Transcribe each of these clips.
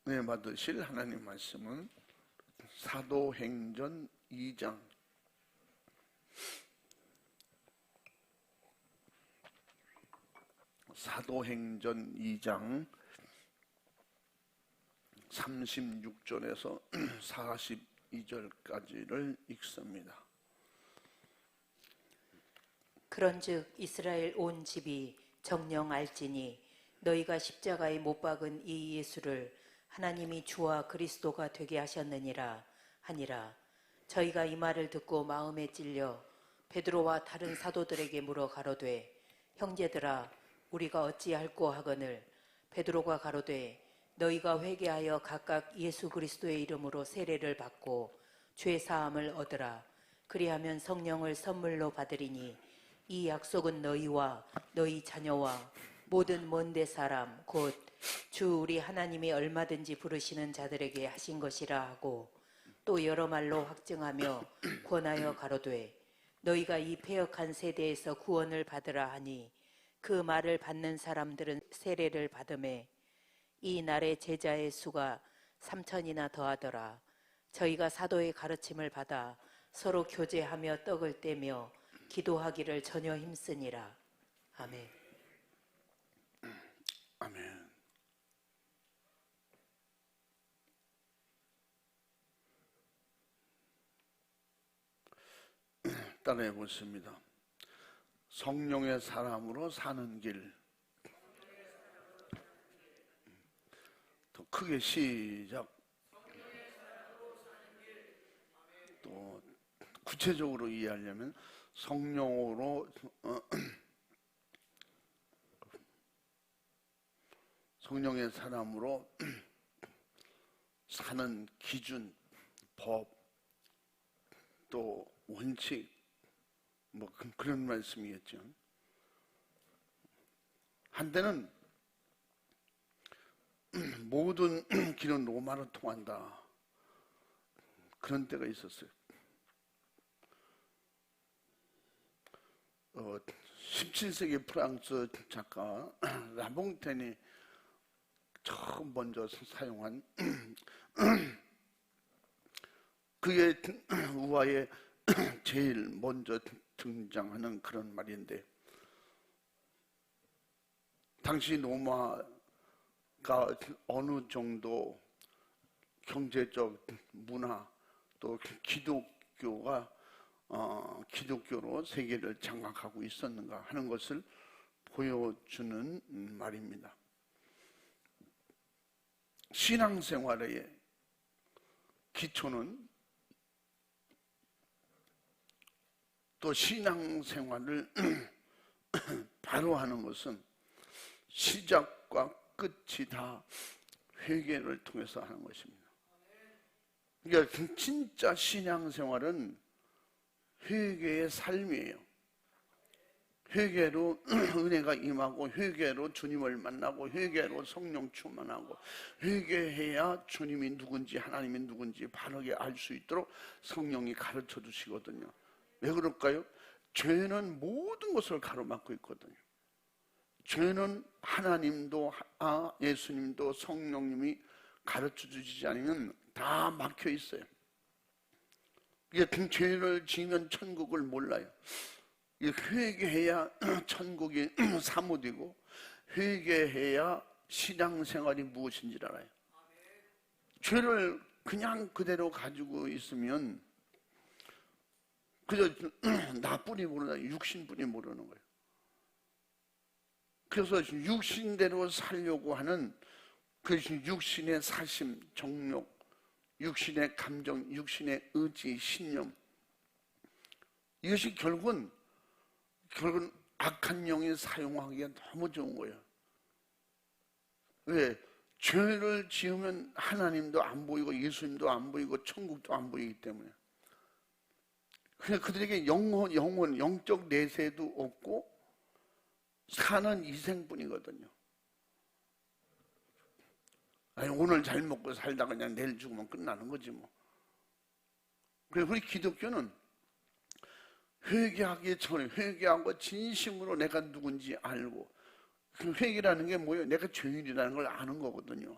은혜 받으실 하나님 말씀은 사도행전 2장 사도행전 2장 36절에서 42절까지를 읽습니다. 그런즉 이스라엘 온 집이 정녕 알지니 너희가 십자가에 못 박은 이 예수를 하나님이 주와 그리스도가 되게 하셨느니라 하니라. 저희가 이 말을 듣고 마음에 찔려 베드로와 다른 사도들에게 물어 가로되 형제들아 우리가 어찌할꼬 하거늘 베드로가 가로되 너희가 회개하여 각각 예수 그리스도의 이름으로 세례를 받고 죄 사함을 얻으라. 그리하면 성령을 선물로 받으리니 이 약속은 너희와 너희 자녀와 모든 먼데 사람 곧 주 우리 하나님이 얼마든지 부르시는 자들에게 하신 것이라 하고 또 여러 말로 확증하며 권하여 가로되 너희가 이 패역한 세대에서 구원을 받으라 하니 그 말을 받는 사람들은 세례를 받음에 이 날에 제자의 수가 3,000이나 더하더라. 저희가 사도의 가르침을 받아 서로 교제하며 떡을 떼며 기도하기를 전혀 힘쓰니라. 아멘. 아멘. 따라해 보십니다. 성령의 사람으로 사는 길. 더 크게 시작. 또 구체적으로 이해하려면 성령으로 성령의 사람으로 사는 기준, 법, 또 원칙, 뭐 그런 말씀이겠죠. 한때는 모든 길은 로마로 통한다, 그런 때가 있었어요. 17세기 프랑스 작가 라봉텐이 처음 먼저 사용한 그의 우화에 제일 먼저 등장하는 그런 말인데, 당시 로마가 어느 정도 경제적 문화 또 기독교로 세계를 장악하고 있었는가 하는 것을 보여주는 말입니다. 신앙생활의 기초는 또 신앙생활을 바로 하는 것은 시작과 끝이 다 회개를 통해서 하는 것입니다. 그러니까 진짜 신앙생활은 회개의 삶이에요. 회개로 은혜가 임하고, 회개로 주님을 만나고, 회개로 성령 충만하고, 회개해야 주님이 누군지 하나님이 누군지 바르게 알 수 있도록 성령이 가르쳐 주시거든요. 왜 그럴까요? 죄는 모든 것을 가로막고 있거든요. 죄는 하나님도 예수님도 성령님이 가르쳐 주시지 않으면 다 막혀 있어요. 이게 죄를 지으면 천국을 몰라요. 회개해야 천국이 사무되고, 회개해야 신앙생활이 무엇인지를 알아요. 죄를 그냥 그대로 가지고 있으면 그저 나뿐이 모르다, 육신뿐이 모르는 거예요. 그래서 육신대로 살려고 하는 그 육신의 사심, 정욕, 육신의 감정, 육신의 의지, 신념, 이것이 결국은 악한 영이 사용하기가 너무 좋은 거예요. 왜? 죄를 지으면 하나님도 안 보이고 예수님도 안 보이고 천국도 안 보이기 때문에. 그냥 그들에게 영적 내세도 없고 사는 이생뿐이거든요. 아니, 오늘 잘 먹고 살다가 그냥 내일 죽으면 끝나는 거지 뭐. 그래서 우리 기독교는 회개하기 전에 회개하고 진심으로 내가 누군지 알고, 그 회개라는 게 뭐예요? 내가 죄인이라는 걸 아는 거거든요.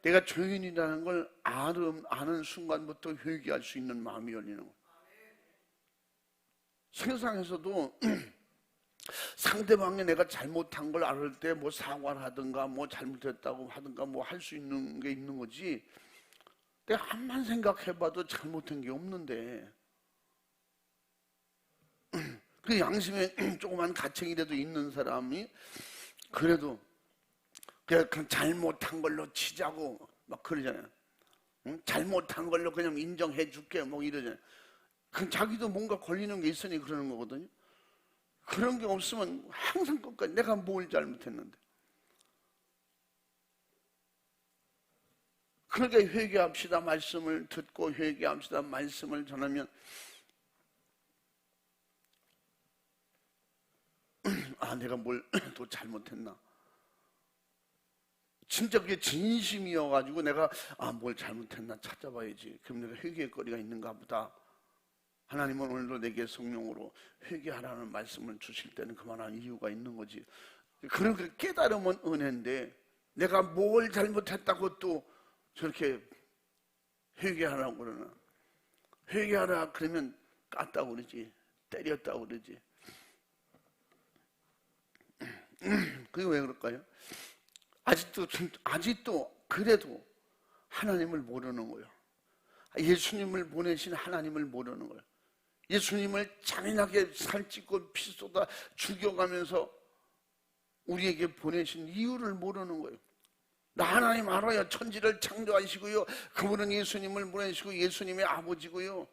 내가 죄인이라는 걸 아는 순간부터 회개할 수 있는 마음이 열리는 거예요. 세상에서도 상대방이 내가 잘못한 걸 알을 때 뭐 사과를 하든가 뭐 잘못했다고 하든가 뭐 할 수 있는 게 있는 거지, 내가 한만 생각해봐도 잘못한 게 없는데 그 양심에 조그만 가책이라도 있는 사람이 그래도 그냥 잘못한 걸로 치자고 막 그러잖아요. 응? 잘못한 걸로 그냥 인정해 줄게 뭐 이러잖아요. 그 자기도 뭔가 걸리는 게 있으니 그러는 거거든요. 그런 게 없으면 항상 끝까지 내가 뭘 잘못했는데. 그러니까 회개합시다 말씀을 듣고 회개합시다 말씀을 전하면 아, 내가 뭘 또 잘못했나, 진짜 그게 진심이어가지고 내가 뭘 잘못했나 찾아봐야지. 그럼 내가 회개의 거리가 있는가 보다. 하나님은 오늘도 내게 성령으로 회개하라는 말씀을 주실 때는 그만한 이유가 있는 거지. 그렇게 깨달으면 은혜인데 내가 뭘 잘못했다고 또 저렇게 회개하라고 그러나. 회개하라 그러면 깠다고 그러지, 때렸다고 그러지. 그게 왜 그럴까요? 아직도 그래도 하나님을 모르는 거예요. 예수님을 보내신 하나님을 모르는 거예요. 예수님을 잔인하게 살찌고 피 쏟아 죽여가면서 우리에게 보내신 이유를 모르는 거예요. 나 하나님 알아요. 천지를 창조하시고요, 그분은 예수님을 보내시고 예수님의 아버지고요,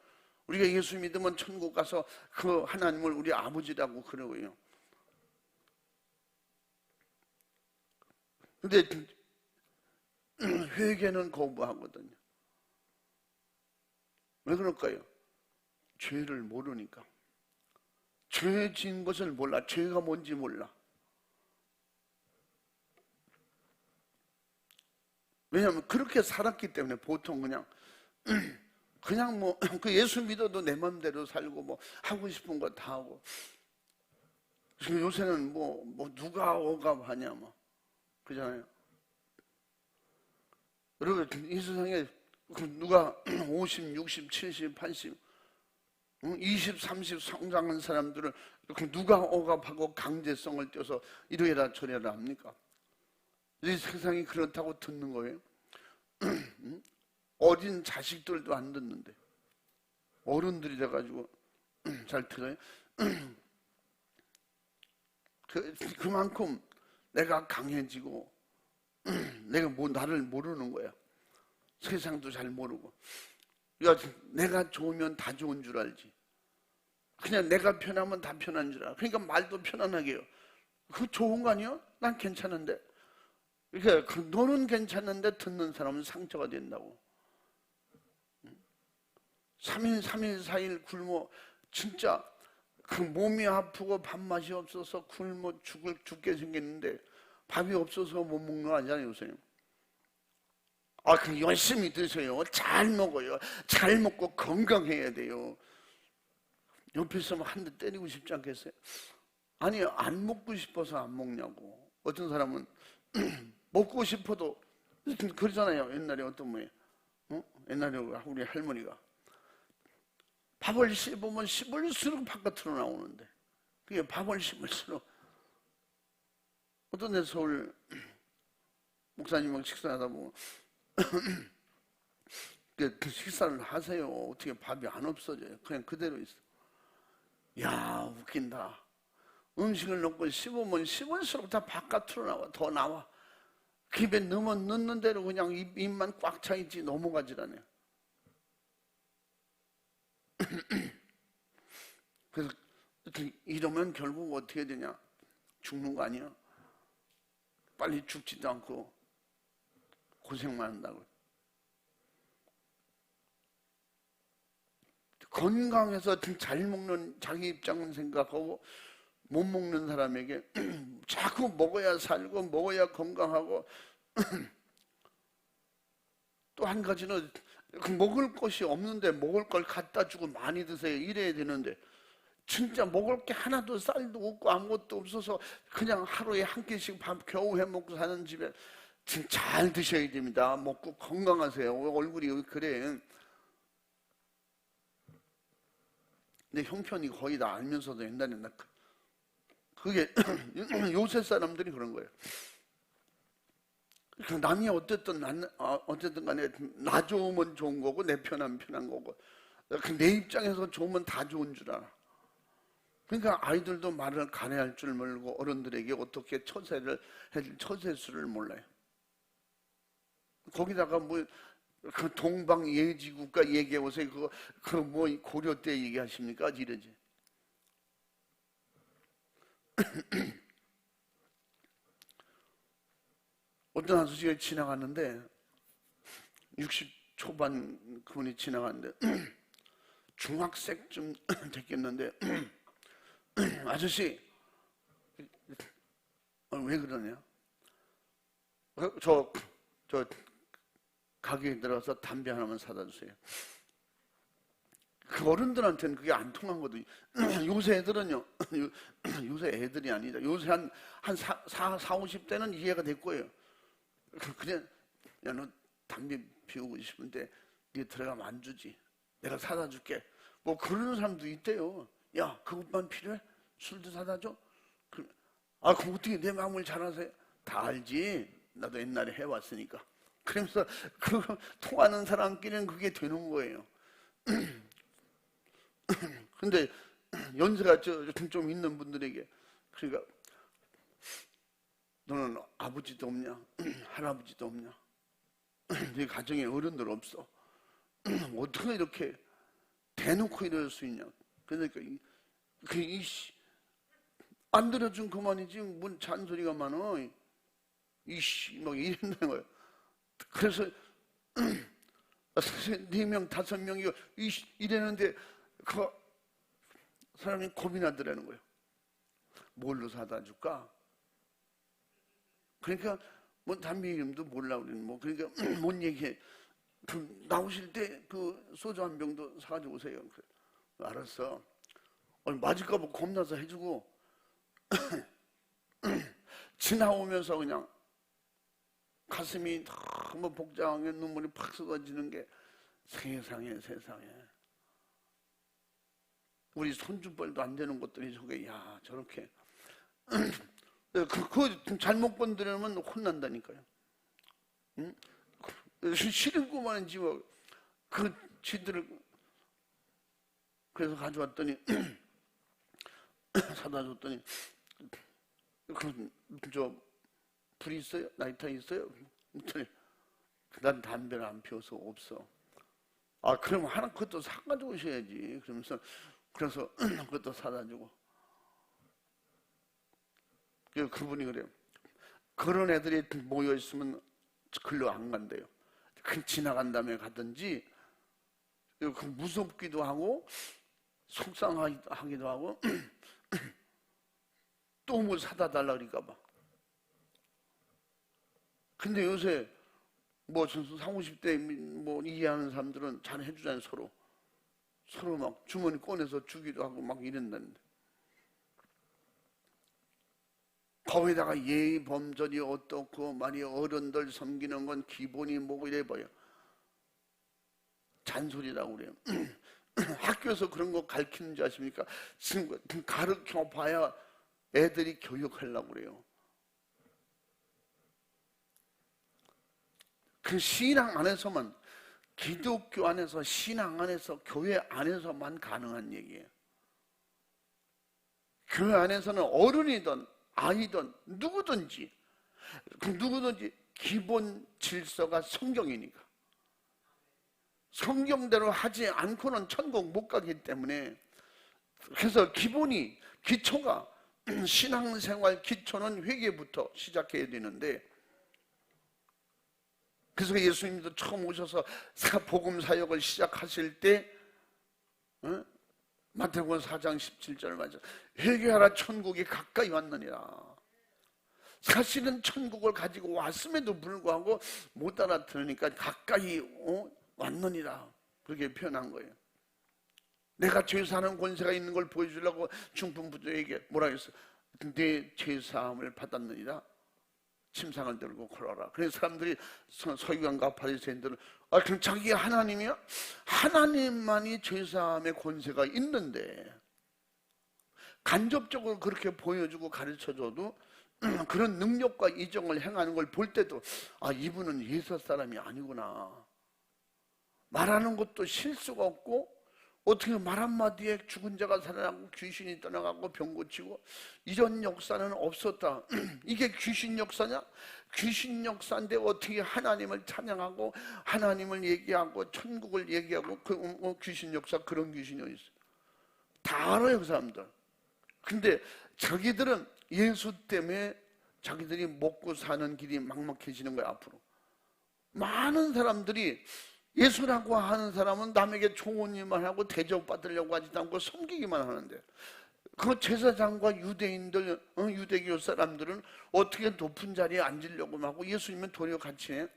우리가 예수 믿으면 천국 가서 그 하나님을 우리 아버지라고 그러고요. 근데 회개는 거부하거든요. 왜 그럴까요? 죄를 모르니까. 죄 지은 것을 몰라. 죄가 뭔지 몰라. 왜냐하면 그렇게 살았기 때문에. 보통 그냥 뭐 그 예수 믿어도 내 맘대로 살고 뭐 하고 싶은 거 다 하고. 지금 요새는 뭐 누가 억압하냐 뭐 그잖아요. 여러분 이 세상에 누가 50, 60, 70, 80, 20, 30 성장한 사람들을 누가 억압하고 강제성을 떼서 이래라 저래라 합니까? 이 세상이 그렇다고 듣는 거예요? 어린 자식들도 안 듣는데 어른들이 돼가지고 잘 들어요? 그만큼 내가 강해지고 내가 나를 모르는 거야. 세상도 잘 모르고. 내가 좋으면 다 좋은 줄 알지. 그냥 내가 편하면 다 편한 줄 알아. 그러니까 말도 편안하게 해요. 그거 좋은 거 아니야? 난 괜찮은데. 그러니까 너는 괜찮은데 듣는 사람은 상처가 된다고. 3일, 4일 굶어 진짜 그 몸이 아프고 밥맛이 없어서 굶어 죽게 생겼는데 밥이 없어서 못 먹는 거 아니잖아요, 요새. 그 열심히 드세요. 잘 먹어요. 잘 먹고 건강해야 돼요. 옆에 있으면 한 대 때리고 싶지 않겠어요? 아니, 안 먹고 싶어서 안 먹냐고. 어떤 사람은 먹고 싶어도 그러잖아요. 옛날에 어떤 분이 옛날에 우리 할머니가 밥을 씹으면 씹을수록 바깥으로 나오는데, 그게 밥을 씹을수록. 어떤 데 서울 목사님하고 식사하다 보면 그 식사를 하세요. 어떻게 밥이 안 없어져요? 그냥 그대로 있어. 야, 웃긴다. 음식을 넣고 씹으면 씹을수록 다 바깥으로 나와. 더 나와. 입에 넣는 대로 그냥 입만 꽉 차 있지 넘어가질 않아요. 그래서 이러면 결국 어떻게 되냐? 죽는 거 아니야? 빨리 죽지도 않고 고생만 한다고. 건강해서 잘 먹는 자기 입장은 생각하고 못 먹는 사람에게 자꾸 먹어야 살고 먹어야 건강하고 또 한 가지는 먹을 것이 없는데 먹을 걸 갖다 주고 많이 드세요 이래야 되는데, 진짜 먹을 게 하나도 쌀도 없고 아무것도 없어서 그냥 하루에 한 끼씩 밥 겨우 해 먹고 사는 집에 잘 드셔야 됩니다. 먹고 건강하세요. 얼굴이 그래. 근데 형편이 거의 다 알면서도 옛날에 그게 요새 사람들이 그런 거예요. 남이 어쨌든 간에 나 좋으면 좋은 거고 내 편하면 편한 거고 내 입장에서 좋으면 다 좋은 줄 알아. 그러니까 아이들도 말을 가려할 줄 모르고 어른들에게 어떻게 처세수를 몰라요. 거기다가 뭐 그 동방예지국가 얘기해 보세요. 그 뭐 고려 때 얘기하십니까? 이러지. 어떤 아저씨가 지나갔는데 60 초반 그분이 지나갔는데 중학생쯤 됐겠는데 아저씨 왜 그러냐? 저 가게에 들어가서 담배 하나만 사다 주세요. 그 어른들한테는 그게 안 통한 거도 요새 애들은요. 요새 애들이 아니다. 요새 한 50대는 이해가 될 거예요. 그냥 야 너 담배 피우고 싶은데 네 들어가면 안 주지. 내가 사다 줄게. 뭐 그러는 사람도 있대요. 야 그것만 필요해? 술도 사다 줘? 그럼 어떻게 내 마음을 잘 아세요? 다 알지. 나도 옛날에 해왔으니까. 그러면서 그 통하는 사람끼리는 그게 되는 거예요. 근데 연세가 좀 있는 분들에게 그러니까 너는 아버지도 없냐? 할아버지도 없냐? 네 가정에 어른들 없어. 어떻게 이렇게 대놓고 이럴 수 있냐? 그러니까 안 들어준 그만이지 뭔 잔소리가 많어. 이씨 막 이런다는 거예요. 그래서 4명 5명이 이랬는데 그 사람이 고민하더라는 거예요. 뭘로 사다 줄까? 그러니까 뭐 담배 이름도 몰라 우리는 뭐 그러니까 뭔 얘기해. 나오실 때 그 소주 한 병도 사가지고 오세요. 알았어. 맞을까 봐 겁나서 해주고 지나오면서 그냥 가슴이 너무 복잡하게 눈물이 팍 쏟아지는 게 세상에 우리 손주뻘도 안 되는 것들이 저게 야 저렇게 그거 잘못 건드리면 혼난다니까요. 응? 싫은구만 지금 그 지들을 그래서 가져왔더니 사다 줬더니 저 불이 있어요? 라이터 있어요? 난 담배를 안 피워서 없어. 그럼 하나 그것도 사가지고 오셔야지. 그래서 그것도 사다 주고. 그분이 그래요. 그런 애들이 모여 있으면 글로 안 간대요. 지나간 다음에 가든지 무섭기도 하고 속상하기도 하고 또 뭐 사다 달라 그럴까 봐. 근데 요새 뭐 40, 50대 뭐 이해하는 사람들은 잘 해주잖아요. 서로 막 주머니 꺼내서 주기도 하고 막 이런다는데 거기다가 예의 범절이 어떻고 말이 어른들 섬기는 건 기본이 뭐고 이래 봐요. 잔소리라고 그래요. 학교에서 그런 거 가르치는 줄 아십니까? 지금 가르쳐 봐야 애들이 교육하려고 그래요. 그 신앙 안에서만 기독교 안에서 신앙 안에서 교회 안에서만 가능한 얘기예요. 교회 안에서는 어른이든 아이든 누구든지 기본 질서가 성경이니까 성경대로 하지 않고는 천국 못 가기 때문에 그래서 기초가 신앙생활 기초는 회개부터 시작해야 되는데 그래서 예수님도 처음 오셔서 복음 사역을 시작하실 때 마태복음 4장 17절 맞아. 회개하라 천국이 가까이 왔느니라. 사실은 천국을 가지고 왔음에도 불구하고 못 알아들으니까 가까이 왔느니라. 그렇게 표현한 거예요. 내가 죄사하는 권세가 있는 걸 보여주려고 중풍부조에게 뭐라 했어? 내 죄사함을 받았느니라. 침상을 들고 걸어라. 그래서 사람들이 서기관과 바리새인들은 그럼 자기가 하나님이야? 하나님만이 죄사함의 권세가 있는데 간접적으로 그렇게 보여주고 가르쳐줘도 그런 능력과 이정을 행하는 걸 볼 때도 이분은 예수 사람이 아니구나. 말하는 것도 실수가 없고 어떻게 말 한마디에 죽은 자가 살아나고 귀신이 떠나가고 병 고치고 이런 역사는 없었다. 이게 귀신 역사냐? 귀신 역사인데 어떻게 하나님을 찬양하고 하나님을 얘기하고 천국을 얘기하고 귀신 역사, 그런 귀신이 어디 있어? 다 알아요, 그 사람들. 근데 자기들은 예수 때문에 자기들이 먹고 사는 길이 막막해지는 거야. 앞으로 많은 사람들이 예수라고 하는 사람은 남에게 좋은 일만 하고 대접받으려고 하지도 않고 섬기기만 하는데, 그 제사장과 유대인들, 유대교 사람들은 어떻게 높은 자리에 앉으려고 하고 예수님은 도리어 같이 해?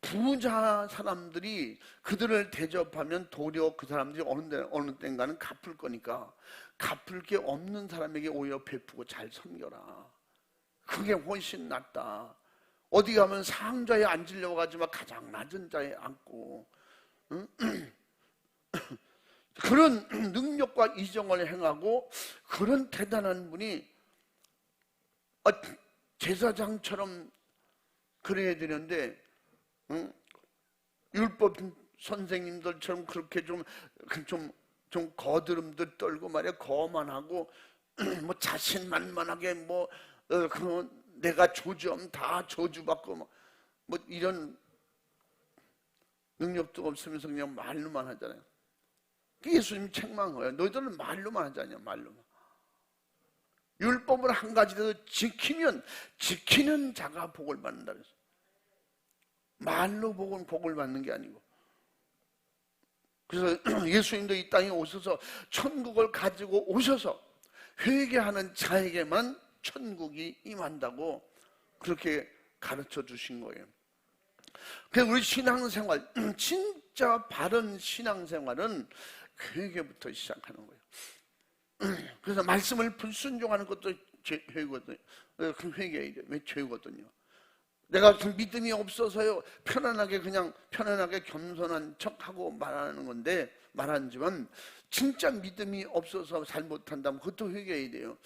부자 사람들이 그들을 대접하면 도리어 그 사람들이 어느 땐가는 갚을 거니까 갚을 게 없는 사람에게 오히려 베푸고 잘 섬겨라. 그게 훨씬 낫다. 어디 가면 상자에 앉으려고 하지만 가장 낮은 자에 앉고, 그런 능력과 이정을 행하고 그런 대단한 분이 제사장처럼 그래야 되는데, 율법 선생님들처럼 그렇게 좀 거드름들 떨고 말이야, 거만하고 뭐 자신만만하게 내가 조주하면 다 조주받고 뭐 이런 능력도 없으면서 그냥 말로만 하잖아요. 예수님 책망한 거예요. 너희들은 말로만 하잖아요. 말로만. 율법을 한 가지라도 지키면 지키는 자가 복을 받는다 그랬어요. 말로 복을 받는 게 아니고. 그래서 예수님도 이 땅에 오셔서 천국을 가지고 오셔서 회개하는 자에게만 천국이 임한다고 그렇게 가르쳐 주신 거예요. 그래서 우리 신앙생활, 진짜 바른 신앙생활은 회개부터 시작하는 거예요. 그래서 말씀을 불순종하는 것도 죄거든요. 그 회개예요. 왜 죄거든요? 내가 믿음이 없어서요, 편안하게 겸손한 척하고 말하는 건데, 말하지만 진짜 믿음이 없어서 잘못한다면 그것도 회개해야 돼요.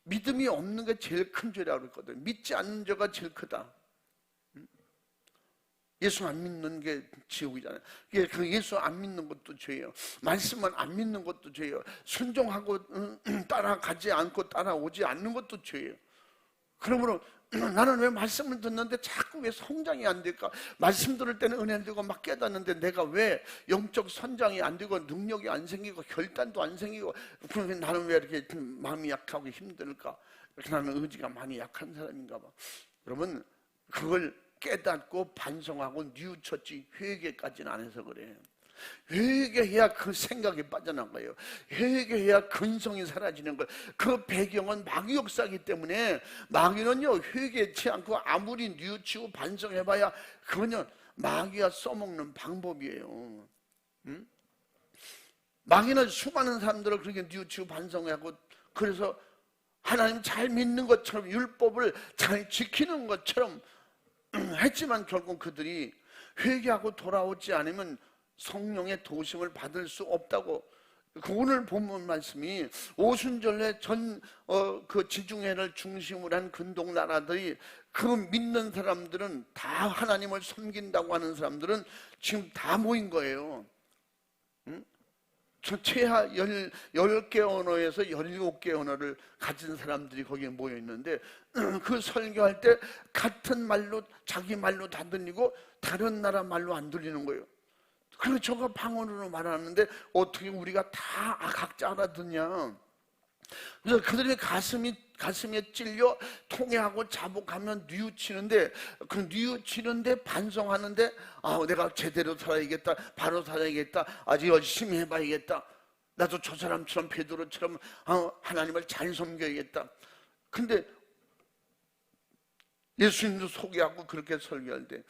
믿음이 없는 게 제일 큰 죄라고 그랬거든요. 믿지 않는 죄가 제일 크다. 예수 안 믿는 게 지옥이잖아요. 그 예수 안 믿는 것도 죄예요. 말씀은 안 믿는 것도 죄예요. 순종하고 따라가지 않고 따라오지 않는 것도 죄예요. 그러므로 나는 왜 말씀을 듣는데 자꾸 왜 성장이 안 될까? 말씀 들을 때는 은혜 되고 막 깨닫는데 내가 왜 영적 선장이 안 되고 능력이 안 생기고 결단도 안 생기고, 그러면 나는 왜 이렇게 마음이 약하고 힘들까? 이렇게 나는 의지가 많이 약한 사람인가 봐. 그러면 그걸 깨닫고 반성하고 뉘우쳤지 회개까지는 안 해서 그래. 회개해야 그 생각이 빠져나가요. 회개해야 근성이 사라지는 거예요. 그 배경은 마귀 역사이기 때문에 마귀는요, 회개치 않고 아무리 뉘우치고 반성해봐야 그거는 마귀가 써먹는 방법이에요. 마귀는 수많은 사람들을 그렇게 뉘우치고 반성하고, 그래서 하나님 잘 믿는 것처럼 율법을 잘 지키는 것처럼 했지만 결국 그들이 회개하고 돌아오지 않으면 성령의 도심을 받을 수 없다고. 오늘 본문 말씀이 오순절에 그 지중해를 중심으로 한 근동 나라들이, 그 믿는 사람들은 다 하나님을 섬긴다고 하는 사람들은 지금 다 모인 거예요. 최하 10개 언어에서 17개 언어를 가진 사람들이 거기에 모여 있는데, 그 설교할 때 같은 말로, 자기 말로 다 들리고 다른 나라 말로 안 들리는 거예요. 그리고 저가 방언으로 말하는데 어떻게 우리가 다 각자 알아듣냐. 그래서 그들의 가슴에 찔려 통회하고 자복하면 뉘우치는데, 그 뉘우치는데 반성하는데, 내가 제대로 살아야겠다, 바로 살아야겠다, 아주 열심히 해봐야겠다, 나도 저 사람처럼 베드로처럼 하나님을 잘 섬겨야겠다. 근데 예수님도 소개하고 그렇게 설교할 때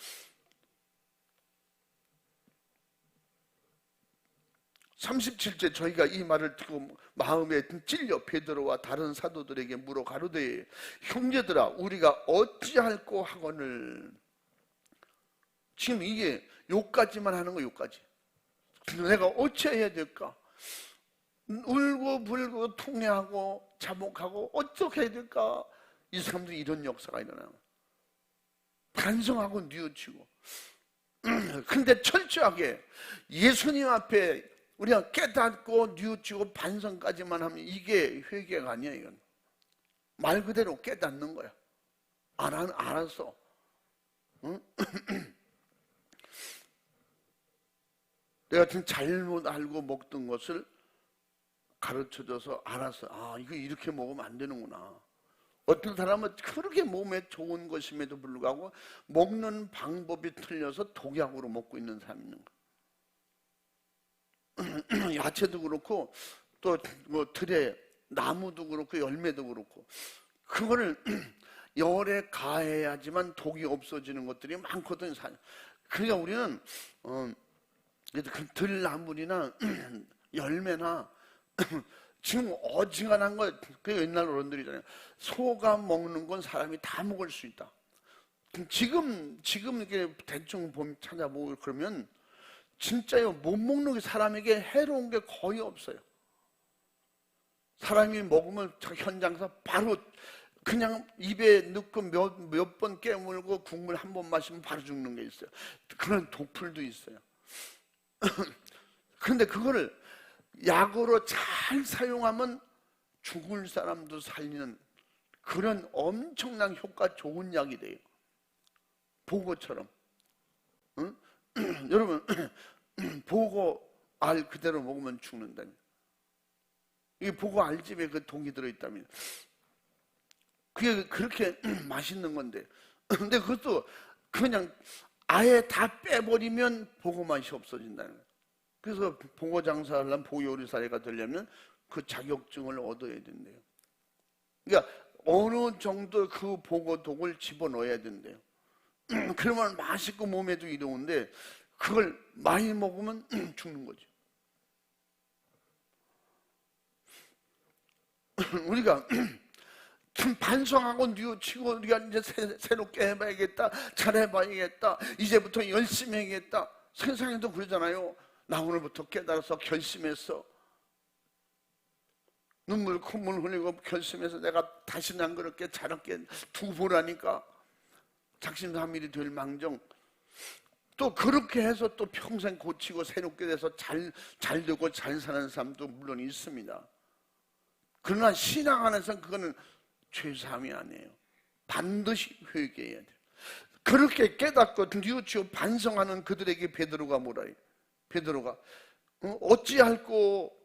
37절 저희가 이 말을 듣고 마음에 찔려 베드로와 다른 사도들에게 물어 가로되 형제들아 우리가 어찌할꼬 하거늘. 지금 이게 요까지만 하는 거 요까지. 내가 어찌해야 될까? 울고 불고 통회하고 자복하고 어떻게 해야 될까? 이 사람들이 이런 역사가 일어나요. 반성하고 뉘우치고. 근데 철저하게 예수님 앞에 우리가 깨닫고 뉘우치고 반성까지만 하면 이게 회개가 아니야. 이건 말 그대로 깨닫는 거야. 알았어. 응? 내가 지금 잘못 알고 먹던 것을 가르쳐줘서 알았어. 아, 이거 이렇게 먹으면 안 되는구나. 어떤 사람은 그렇게 몸에 좋은 것임에도 불구하고 먹는 방법이 틀려서 독약으로 먹고 있는 사람이 있는 거야. 야채도 그렇고 또 뭐 들에 나무도 그렇고 열매도 그렇고 그거를 열에 가해야지만 독이 없어지는 것들이 많거든. 그러니까 우리는 그래도 그 들나물이나 열매나 지금 어지간한 거, 그 옛날 어른들이잖아요. 소가 먹는 건 사람이 다 먹을 수 있다. 지금 이렇게 대충 찾아보고 그러면 진짜요, 못 먹는 게 사람에게 해로운 게 거의 없어요. 사람이 먹으면 현장에서 바로 그냥 입에 넣고 몇 번 깨물고 국물 한 번 마시면 바로 죽는 게 있어요. 그런 독풀도 있어요. 그런데 그거를 약으로 잘 사용하면 죽을 사람도 살리는 그런 엄청난 효과 좋은 약이 돼요. 보고처럼. 응? 여러분 보고 알 그대로 먹으면 죽는다니. 이 보고 알집에 그 독이 들어있다면 그게 그렇게 맛있는 건데, 근데 그것도 그냥 아예 다 빼버리면 보고 맛이 없어진다는 거예요. 그래서 보고 장사하려면, 보고 요리사가 되려면 그 자격증을 얻어야 된대요. 그러니까 어느 정도 그 보고 독을 집어넣어야 된대요. 그러면 맛있고 몸에도 이로운데 그걸 많이 먹으면 죽는 거죠. 우리가 반성하고 뉘우치고 우리가 이제 새롭게 해봐야겠다, 잘해봐야겠다, 이제부터 열심히 해야겠다. 세상에도 그러잖아요. 나 오늘부터 깨달아서 결심했어. 눈물 콧물 흘리고 결심해서 내가 다시는 안 그렇게 잘할게 두고 보라니까 작심삼일이 될 망정. 또 그렇게 해서 또 평생 고치고 새롭게 돼서 잘 되고 잘 사는 사람도 물론 있습니다. 그러나 신앙 안에서는 그거는 죄사함이 아니에요. 반드시 회개해야 돼요. 그렇게 깨닫고 뉘우치고 반성하는 그들에게 베드로가 뭐라 해요? 베드로가 어찌할꼬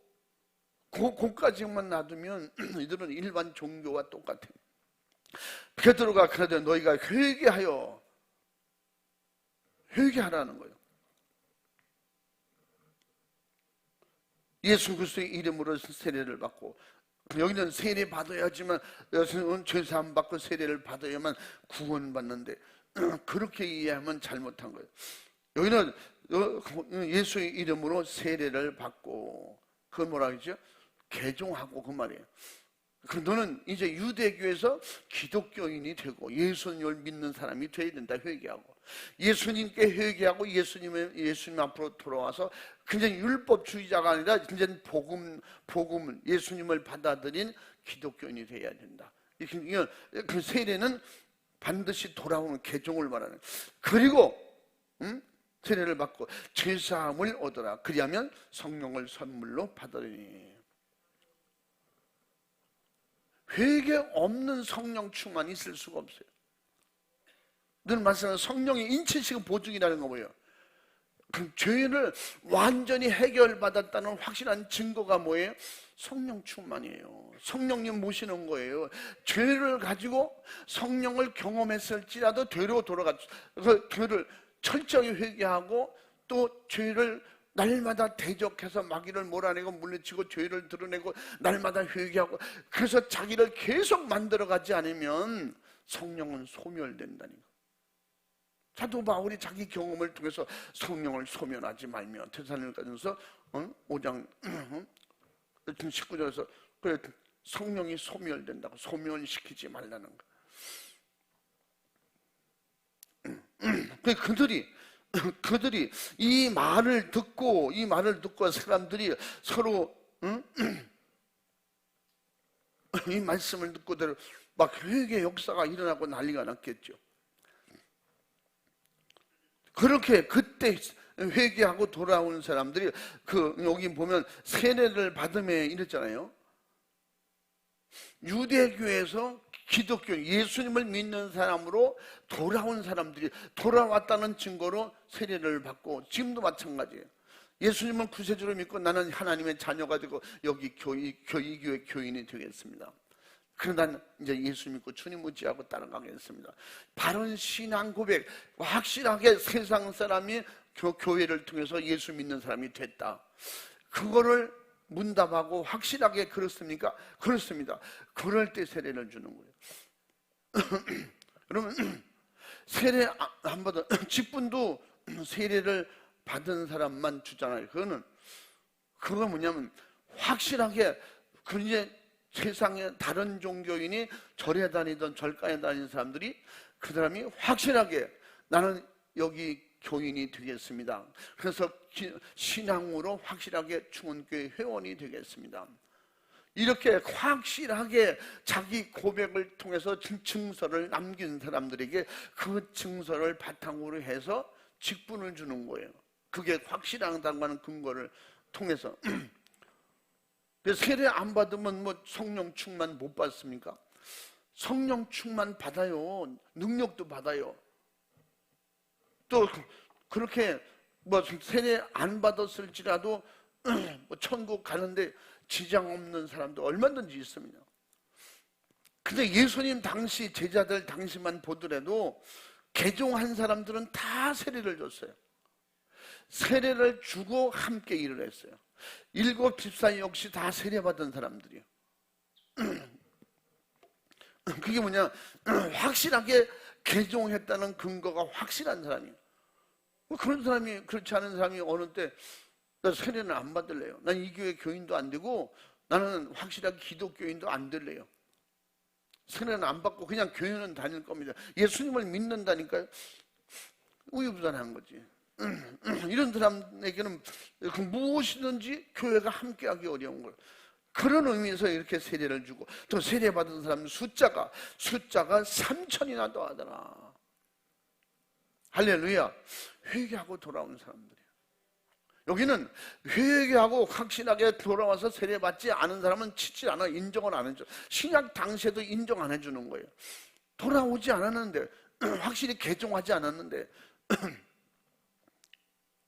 그까지만 놔두면 이들은 일반 종교와 똑같아요. 베드로가 그러되 너희가 회개하라는 거예요. 예수 그리스도의 이름으로 세례를 받고, 여기는 세례 받아야지만, 여기는 죄사함 받고 세례를 받아야만 구원받는데 그렇게 이해하면 잘못한 거예요. 여기는 예수의 이름으로 세례를 받고, 그건 뭐라 그러죠? 개종하고 그 말이에요. 너는 이제 유대교에서 기독교인이 되고 예수님을 믿는 사람이 돼야 된다. 회개하고 예수님께 회개하고 예수님 앞으로 돌아와서 그냥 율법주의자가 아니라 이제 복음 예수님을 받아들인 기독교인이 돼야 된다. 그 세례는 반드시 돌아오는 개종을 말하는. 그리고 세례를 받고 죄사함을 얻어라. 그리하면 성령을 선물로 받으리니. 회개 없는 성령 충만이 있을 수가 없어요. 늘 말씀하는 성령의 인치시고 보증이라는 거 뭐예요? 그 죄를 완전히 해결받았다는 확실한 증거가 뭐예요? 성령 충만이에요. 성령님 모시는 거예요. 죄를 가지고 성령을 경험했을지라도 죄로 그 죄를 철저히 회개하고 또 죄를 날마다 대적해서 마귀를 몰아내고 물리치고 죄를 드러내고 날마다 회개하고, 그래서 자기를 계속 만들어가지 않으면 성령은 소멸된다니까. 사도 바울이 자기 경험을 통해서 성령을 소멸하지 말며 테살로니가전서 5장 19절에서 그래 성령이 소멸된다고, 소멸시키지 말라는 거. 그들이 이 말을 듣고 사람들이 서로 이 말씀을 듣고들 막 회개 역사가 일어나고 난리가 났겠죠. 그렇게 그때 회개하고 돌아온 사람들이 여기 보면 세례를 받음에 이랬잖아요. 유대교에서 기독교, 예수님을 믿는 사람으로 돌아온 사람들이 돌아왔다는 증거로 세례를 받고, 지금도 마찬가지예요. 예수님을 구세주로 믿고 나는 하나님의 자녀가 되고 여기 교회 교인이 되겠습니다. 그러다 이제 예수 믿고 주님 의지하고 따라가겠습니다. 바른 신앙 고백, 확실하게 세상 사람이 교회를 통해서 예수 믿는 사람이 됐다. 그거를 문답하고 확실하게 그렇습니까? 그렇습니다. 그럴 때 세례를 주는 거예요. 그러면 세례 안 받은 직분도 세례를 받은 사람만 주잖아요. 그건 뭐냐면 확실하게 이제 세상에 다른 종교인이 절에 다니던 절간에 다니는 사람들이 그 사람이 확실하게 나는 여기 교인이 되겠습니다. 그래서 신앙으로 확실하게 충원교회 회원이 되겠습니다. 이렇게 확실하게 자기 고백을 통해서 증서를 남긴 사람들에게 그 증서를 바탕으로 해서 직분을 주는 거예요. 그게 확실하다는 하는 근거를 통해서. 세례 안 받으면 뭐 성령 충만 못 받습니까? 성령 충만 받아요. 능력도 받아요. 또 그렇게 뭐 세례 안 받았을지라도 뭐 천국 가는데 지장 없는 사람도 얼마든지 있습니다. 근데 예수님 당시 제자들 당시만 보더라도 개종한 사람들은 다 세례를 줬어요. 세례를 주고 함께 일을 했어요. 7 집사 역시 다 세례받은 사람들이에요. 그게 뭐냐, 확실하게 개종했다는 근거가 확실한 사람이에요. 그런 사람이, 그렇지 않은 사람이 어느 때 나 세례는 안 받을래요. 난 이 교회 교인도 안 되고 나는 확실하게 기독교인도 안 될래요. 세례는 안 받고 그냥 교회는 다닐 겁니다. 예수님을 믿는다니까요. 우유부단한 거지. 이런 사람에게는 무엇이든지 교회가 함께하기 어려운 거예요. 그런 의미에서 이렇게 세례를 주고, 또 세례받은 사람 숫자가 3,000이나 더하더라. 할렐루야. 회개하고 돌아온 사람들이에요. 여기는 회개하고 확실하게 돌아와서 세례받지 않은 사람은 치지 않아, 인정을 안 해줘. 신약 당시에도 인정 안 해주는 거예요. 돌아오지 않았는데, 확실히 개종하지 않았는데,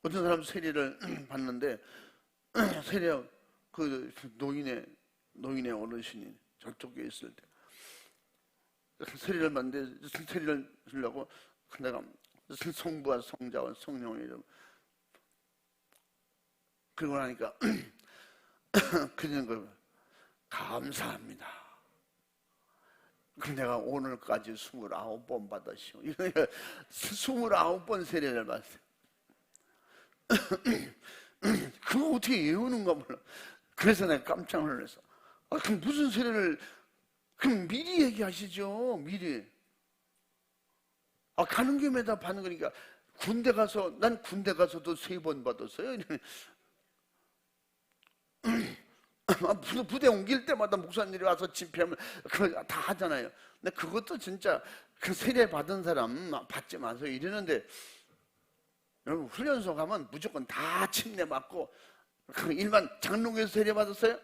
어떤 사람 세례를 받는데, 세례 그 노인의 어르신이 저쪽에 있을 때 세례를 받는데, 세례를 주려고 내가 성부와 성자와 성령의 이름 그러고 나니까 그런 걸 감사합니다. 그럼 내가 오늘까지 29번 받았시오. 29번 세례를 받았어요. 그거 어떻게 외우는가 몰라. 그래서 내가 깜짝 놀랐어. 그럼 무슨 세례를, 그럼 미리 얘기하시죠. 미리. 가는 김에 다 받는 거니까. 난 군대 가서도 3번 받았어요. 부대 옮길 때마다 목사님들이 와서 집회하면 그거 다 하잖아요. 근데 그것도 진짜 그 세례 받은 사람 받지 마세요 이러는데, 여러분 훈련소 가면 무조건 다 침례 맞고, 그 일반 장로교에서 세례 받았어요?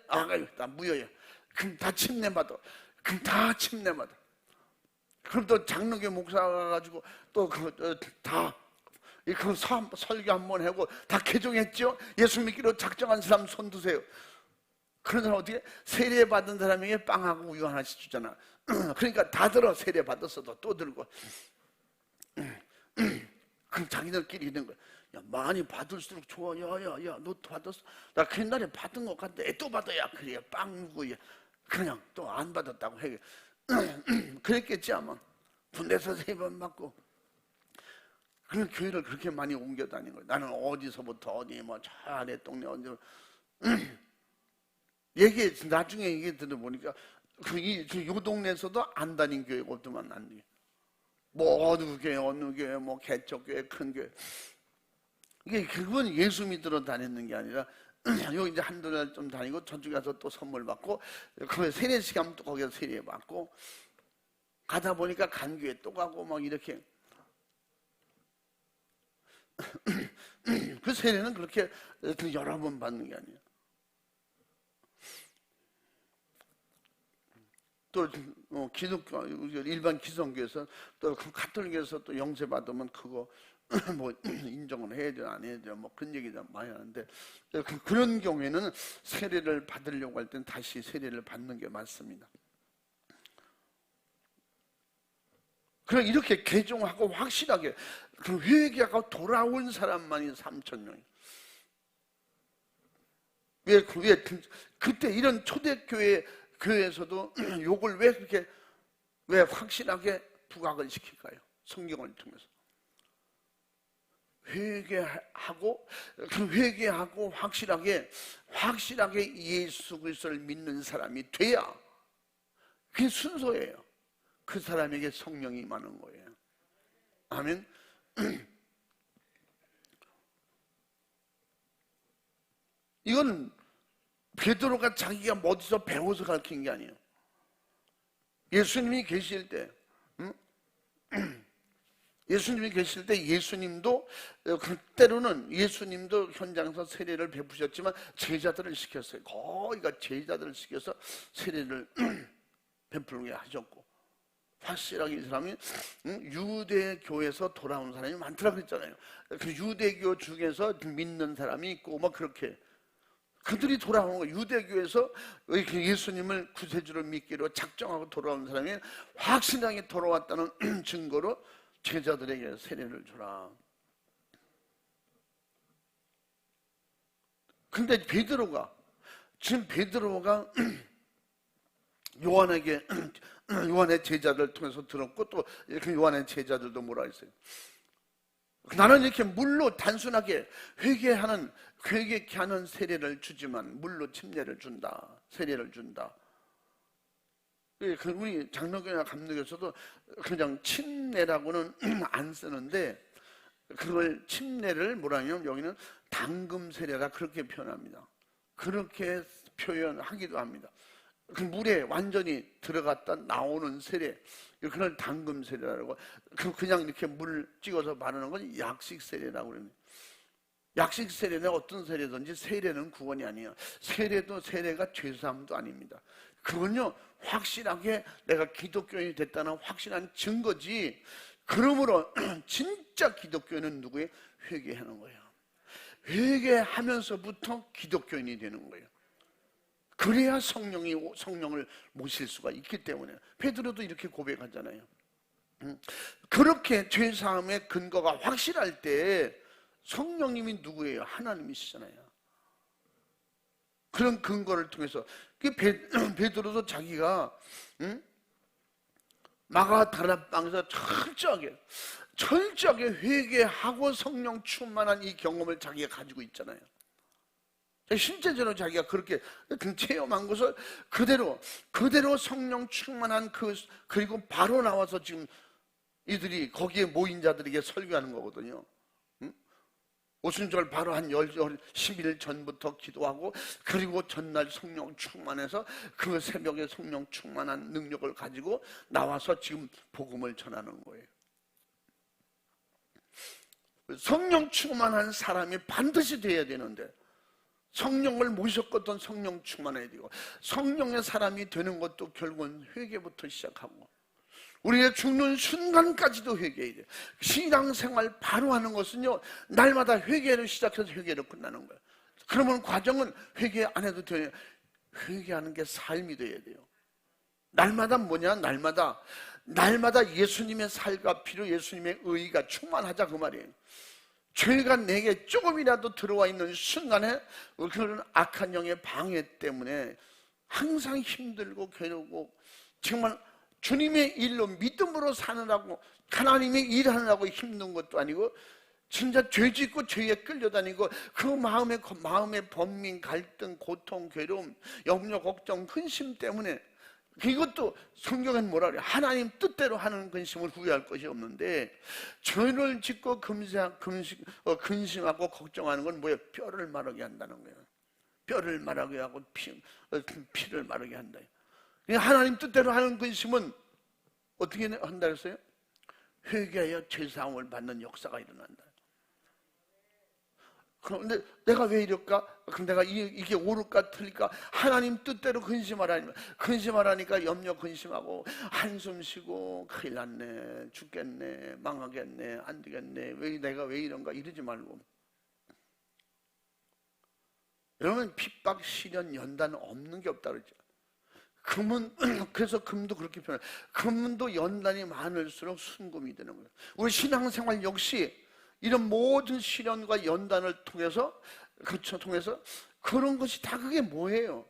나 무효야. 그럼 다 침례 받아. 그럼 다 침례 받아. 그럼 또 장로교 목사가 가가지고 또 다 그 설교 한번 하고 다 개종했죠? 예수 믿기로 작정한 사람 손 드세요. 그런 사람 어떻게? 세례 받은 사람에게 빵하고 우유 하나씩 주잖아. 그러니까 다 들어. 세례 받았어도 또 들고. 그럼 자기들끼리 이런 거야. 야, 많이 받을수록 좋아. 야, 너 받았어? 나 옛날에 받은 것 같은데 또 받아야 그래야 빵 먹어야. 그냥 또 안 받았다고 해. 그랬겠지 아마. 군대에서 3번 받고. 그런 교회를 그렇게 많이 옮겨 다니는 거예요. 나는 어디서부터 어디 뭐 저 아래 동네 어디 나중에 얘기 들어보니까 요 동네에서도 안 다닌 교회가 없더만 안 돼. 뭐 어느 교회 뭐 개척교회 큰 교회. 이게 그건 예수 믿으러 다녔는 게 아니라 여기 이제 한두 달 좀 다니고 저쪽에 가서 또 선물 받고 그 세례식 하면 또 거기서 세례 받고 가다 보니까 간 교회 또 가고 막 이렇게 그 세례는 그렇게 여러 번 받는 게 아니에요. 또 기독교 일반 기성교에서 또 가톨릭에서 또 영세 받으면 그거 뭐 인정을 해야 돼요 안 해야 돼요 뭐 그런 얘기도 많이 하는데 그런 경우에는 세례를 받으려고 할 땐 다시 세례를 받는 게 맞습니다. 그럼 이렇게 개종하고 확실하게 그 회개하고 돌아온 사람만이 3,000명이. 왜 그때 이런 초대교회에서도 욕을 왜 그렇게 왜 확실하게 부각을 시킬까요? 성경을 통해서 회개하고 확실하게 예수 그리스도를 믿는 사람이 돼야 그게 순서예요. 그 사람에게 성령이 임하는 거예요. 아멘. 이건 베드로가 자기가 어디서 배워서 가르친 게 아니에요. 예수님이 계실 때 예수님도 그때로는 예수님도 현장에서 세례를 베푸셨지만 제자들을 시켰어요. 거의가 제자들을 시켜서 세례를 베풀게 하셨고 확실하게 이 사람이 유대교에서 돌아온 사람이 많더라 그랬잖아요. 그 유대교 중에서 믿는 사람이 있고 막 그렇게 그들이 돌아오는 거예요. 유대교에서 예수님을 구세주로 믿기로 작정하고 돌아온 사람이 확실하게 돌아왔다는 증거로 제자들에게 세례를 주라. 근데 베드로가 요한의 제자들 통해서 들었고 또 이렇게 요한의 제자들도 뭐라 했어요? 나는 이렇게 물로 단순하게 회개케 하는 세례를 주지만 물로 침례를 준다. 세례를 준다. 우리 장로교나 감로교에서도 그냥 침례라고는 안 쓰는데 그걸 침례를 뭐라냐면 여기는 당금 세례라 그렇게 표현합니다. 그렇게 표현하기도 합니다. 그 물에 완전히 들어갔다 나오는 세례, 그걸 당금 세례라고. 그냥 이렇게 물 찍어서 바르는 건 약식 세례라고 그러는데, 약식 세례는 어떤 세례든지 세례는 구원이 아니에요. 세례가 죄사함도 아닙니다. 그건요 확실하게 내가 기독교인이 됐다는 확실한 증거지. 그러므로 진짜 기독교인은 누구예요? 회개하는 거예요. 회개하면서부터 기독교인이 되는 거예요. 그래야 성령을 모실 수가 있기 때문에 베드로도 이렇게 고백하잖아요. 그렇게 죄사함의 근거가 확실할 때 성령님이 누구예요? 하나님이시잖아요. 그런 근거를 통해서 베드로도 자기가 마가다락방에서 철저하게 회개하고 성령 충만한 이 경험을 자기가 가지고 있잖아요. 실제적으로 자기가 그렇게 체험한 것을 그대로 성령 충만한 그리고 바로 나와서 지금 이들이 거기에 모인 자들에게 설교하는 거거든요. 오순절 바로 한 10일 전부터 기도하고 그리고 전날 성령 충만해서 그 새벽에 성령 충만한 능력을 가지고 나와서 지금 복음을 전하는 거예요. 성령 충만한 사람이 반드시 돼야 되는데 성령을 모셨거든 성령 충만해야 되고 성령의 사람이 되는 것도 결국은 회개부터 시작하고 우리의 죽는 순간까지도 회개해야 돼요. 신앙생활 바로 하는 것은요 날마다 회개를 시작해서 회개로 끝나는 거예요. 그러면 과정은 회개 안 해도 돼요. 회개하는 게 삶이 돼야 돼요. 날마다 뭐냐? 날마다 예수님의 살과 피로 예수님의 의가 충만하자 그 말이에요. 죄가 내게 조금이라도 들어와 있는 순간에 그런 악한 영의 방해 때문에 항상 힘들고 괴롭고 정말 주님의 일로 믿음으로 사느라고 하나님의 일하느라고 힘든 것도 아니고 진짜 죄 짓고 죄에 끌려다니고 그 마음의 번민, 갈등, 고통, 괴로움, 염려, 걱정, 근심 때문에 이것도 성경은 뭐라 그래요? 하나님 뜻대로 하는 근심을 후회할 것이 없는데 죄를 짓고 근심하고 걱정하는 건 뭐예요? 뼈를 마르게 한다는 거예요. 뼈를 마르게 하고 피를 마르게 한다. 하나님 뜻대로 하는 근심은 어떻게 한다 했어요? 회개하여 죄사함을 받는 역사가 일어난다. 그런데 내가 왜 이럴까? 그럼 내가 이게 옳을까 틀릴까? 하나님 뜻대로 근심하라니까 염려 근심하고 한숨 쉬고 큰일 났네, 죽겠네, 망하겠네, 안 되겠네, 내가 왜 이런가 이러지 말고. 여러분 핍박, 시련, 연단 없는 게 없다 그러죠. 그래서 금도 그렇게 표현해요. 금도 연단이 많을수록 순금이 되는 거예요. 우리 신앙생활 역시 이런 모든 시련과 연단을 통해서 그런 것이 다 그게 뭐예요?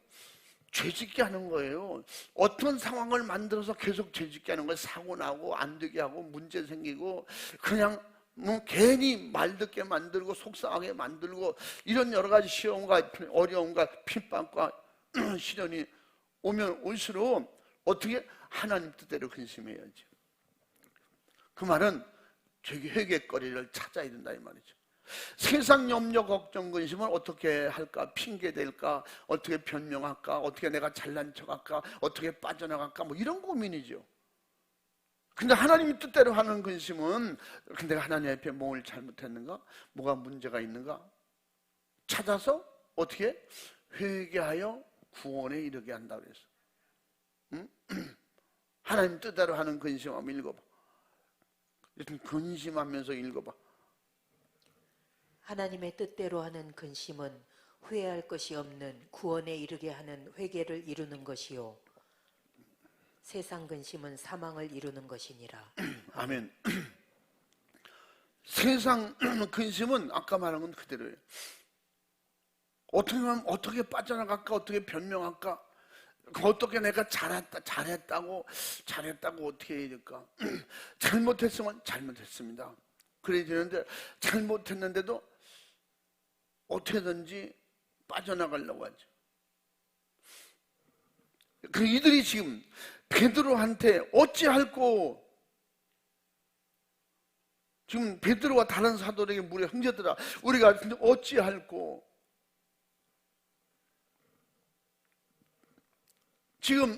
죄짓게 하는 거예요. 어떤 상황을 만들어서 계속 죄짓게 하는 거예요. 사고 나고 안 되게 하고 문제 생기고 그냥 괜히 말 듣게 만들고 속상하게 만들고 이런 여러 가지 시험과 어려움과 핍박과 시련이 오면 올수록 어떻게 하나님 뜻대로 근심해야지. 그 말은 저기 회개거리를 찾아야 된다 이 말이죠. 세상 염려 걱정 근심을 어떻게 할까? 핑계 댈까? 어떻게 변명할까? 어떻게 내가 잘난 척할까? 어떻게 빠져나갈까? 뭐 이런 고민이죠. 근데 하나님이 뜻대로 하는 근심은 내가 하나님 앞에 뭘 잘못했는가? 뭐가 문제가 있는가? 찾아서 어떻게 회개하여 구원에 이르게 한다 그랬어. 응? 하나님 뜻대로 하는 근심 한번 읽어봐. 일단 근심하면서 읽어봐. 하나님의 뜻대로 하는 근심은 후회할 것이 없는 구원에 이르게 하는 회개를 이루는 것이요 세상 근심은 사망을 이루는 것이니라. 아멘. 세상 근심은 아까 말한 건 그대로예요. 어떻게 하면 어떻게 빠져나갈까? 어떻게 변명할까? 어떻게 내가 잘했다고 어떻게 해야 될까? 잘못했으면 잘못했습니다. 그래야 되는데 잘못했는데도 어떻게든지 빠져나가려고 하죠. 이들이 지금 베드로한테 어찌할꼬 지금 베드로와 다른 사도에게 물에 형제들아 우리가 어찌할꼬 지금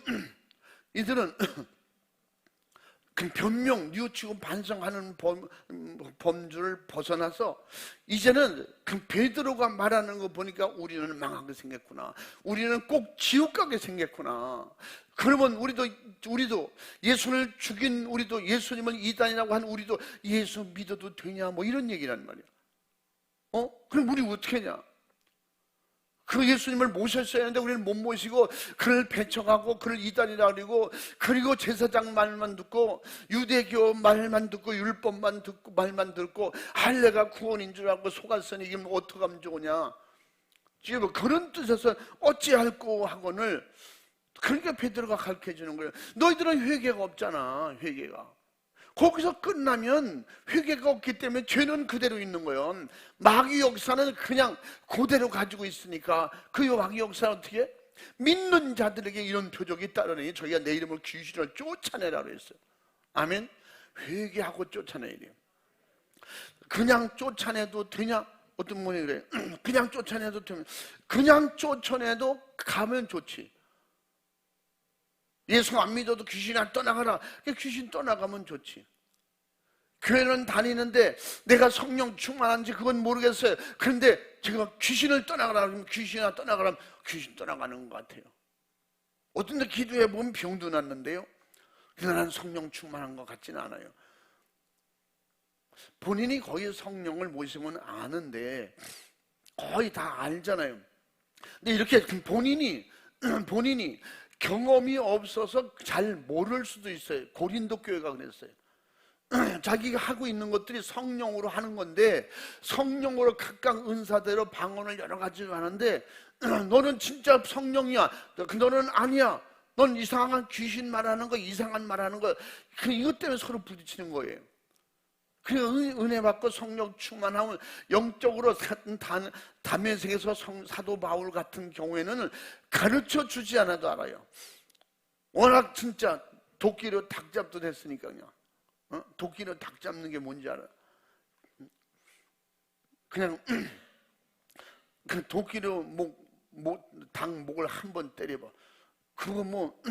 이들은 그 변명, 뉘우치고 반성하는 범주를 벗어나서 이제는 그 베드로가 말하는 거 보니까 우리는 망하게 생겼구나. 우리는 꼭 지옥 가게 생겼구나. 그러면 우리도 예수를 죽인 우리도 예수님을 이단이라고 한 우리도 예수 믿어도 되냐? 뭐 이런 얘기란 말이야. 그럼 우리 어떻게 하냐? 그 예수님을 모셨어야 하는데 우리는 못 모시고 그를 배척하고 그를 이단이라 그리고 제사장 말만 듣고 유대교 말만 듣고 율법만 듣고 말만 듣고 할례가 구원인 줄 알고 속았으니 이게 뭐 어떡하면 좋으냐. 지금 그런 뜻에서 어찌할꼬 하고는 그러니까 베드로가 가르쳐 주는 거예요. 너희들은 회개가 없잖아. 회개가 거기서 끝나면 회개가 없기 때문에 죄는 그대로 있는 거예요. 마귀 역사는 그냥 그대로 가지고 있으니까 그 마귀 역사는 어떻게? 믿는 자들에게 이런 표적이 따르니 저희가 내 이름을 귀신을 쫓아내라 그랬어요. 아멘. 회개하고 쫓아내야 돼요. 그냥 쫓아내도 되냐? 어떤 분이 그래요. 그냥 쫓아내도 되면 그냥 쫓아내도 가면 좋지. 예수 안 믿어도 귀신아 떠나가라. 귀신 떠나가면 좋지. 교회는 다니는데 내가 성령 충만한지 그건 모르겠어요. 그런데 제가 귀신을 떠나가라 그러면 귀신아 떠나가라면 귀신 떠나가는 것 같아요. 어떤 데 기도해 보면 병도 낫는데요. 그러나 난 성령 충만한 것 같지는 않아요. 본인이 거의 성령을 모시면 아는데 거의 다 알잖아요. 근데 이렇게 본인이 경험이 없어서 잘 모를 수도 있어요. 고린도 교회가 그랬어요. 자기가 하고 있는 것들이 성령으로 하는 건데 성령으로 각각 은사대로 방언을 여러 가지로 하는데 너는 진짜 성령이야. 너는 아니야. 넌 이상한 귀신 말하는 거, 이상한 말하는 거, 이것 때문에 서로 부딪히는 거예요. 그 은혜 받고 성령 충만하면 영적으로 다메섹에서 사도 바울 같은 경우에는 가르쳐 주지 않아도 알아요. 워낙 진짜 도끼로 닭 잡도 됐으니까 그냥 도끼로 닭 잡는 게 뭔지 알아. 그냥 그 도끼로 닭 목을 한 번 때려봐. 그거 뭐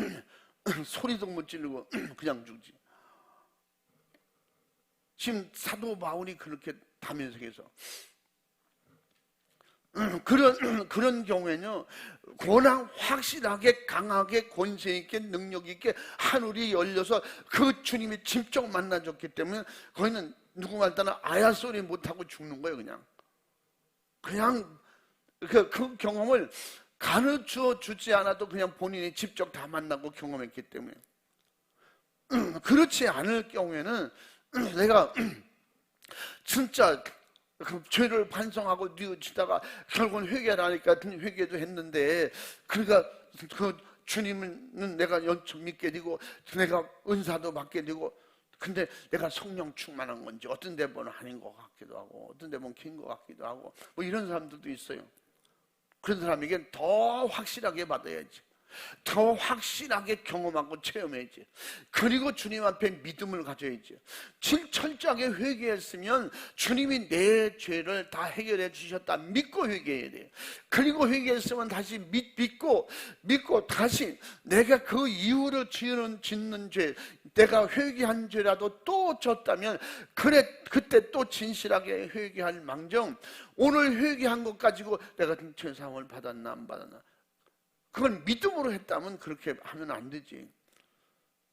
소리도 못 지르고 그냥 죽지. 지금 사도 바울이 그렇게 다메섹에서 그런 경우에는요, 워낙 확실하게 강하게 권세 있게 능력 있게 하늘이 열려서 그 주님이 직접 만나줬기 때문에 거기는 누구 말따나 아야 소리 못하고 죽는 거예요. 그냥 그 경험을 가르쳐 주지 않아도 그냥 본인이 직접 다 만나고 경험했기 때문에. 그렇지 않을 경우에는 내가 진짜 그 죄를 반성하고 뉘우치다가 결국은 회개를 하니까 회개도 했는데, 그러니까 그 주님은 내가 연청 믿게 되고 내가 은사도 받게 되고, 근데 내가 성령 충만한 건지 어떤 데 보면 아닌 것 같기도 하고 어떤 데 보면 긴 것 같기도 하고 뭐 이런 사람들도 있어요. 그런 사람에겐 더 확실하게 받아야지, 더 확실하게 경험하고 체험해야지. 그리고 주님 앞에 믿음을 가져야지. 철저하게 회개했으면 주님이 내 죄를 다 해결해 주셨다 믿고 회개해야 돼요. 그리고 회개했으면 다시 믿고 다시 내가 그 이후로 짓는 죄, 내가 회개한 죄라도 또 졌다면 그때 또 진실하게 회개할 망정, 오늘 회개한 것 가지고 내가 죄사함을 받았나 안 받았나, 그걸 믿음으로 했다면 그렇게 하면 안 되지.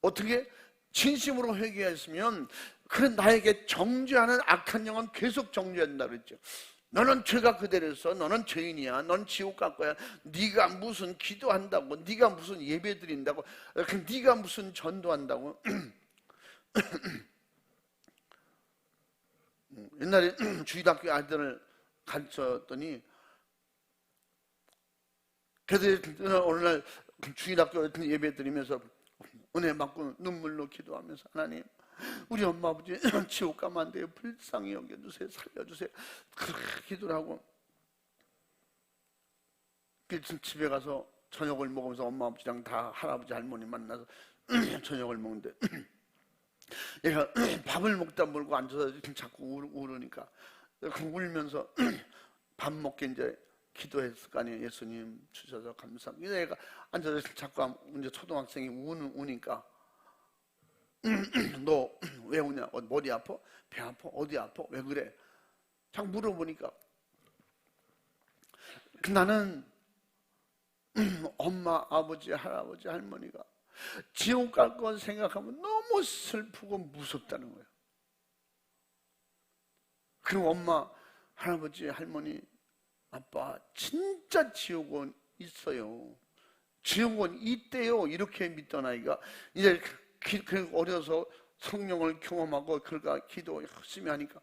어떻게? 진심으로 회개했으면 그래, 나에게 정죄하는 악한 영은 계속 정죄한다 그랬죠. 너는 죄가 그대로서 너는 죄인이야, 넌 지옥 갈 거야, 네가 무슨 기도한다고, 네가 무슨 예배 드린다고, 네가 무슨 전도한다고. 옛날에 주일학교 아이들을 가르쳤더니 그래서 어느 날 주일학교 예배 드리면서 은혜 받고 눈물로 기도하면서, 하나님, 우리 엄마 아버지 지옥 가면 안 돼요, 불쌍히 여겨주세요, 살려주세요, 그렇게 기도를 하고 집에 가서 저녁을 먹으면서 엄마 아버지랑 다 할아버지 할머니 만나서 저녁을 먹는데 얘가 밥을 먹다 말고 앉아서 자꾸 울으니까 울면서 밥 먹게 이제 기도했을 거 아니에요. 예수님 주셔서 감사합니다. 얘가 앉아서 자꾸 이제 초등학생이 우니까 너 왜 우냐? 머리 아파? 배 아파? 어디 아파? 왜 그래? 자꾸 물어보니까 나는 엄마, 아버지, 할아버지, 할머니가 지옥 갈 건 생각하면 너무 슬프고 무섭다는 거예요. 그럼 엄마, 할아버지, 할머니, 아빠, 진짜 지옥은 있어요. 지옥은 있대요. 이렇게 믿던 아이가 이제 어려서 성령을 경험하고 그러니까 기도 열심히 하니까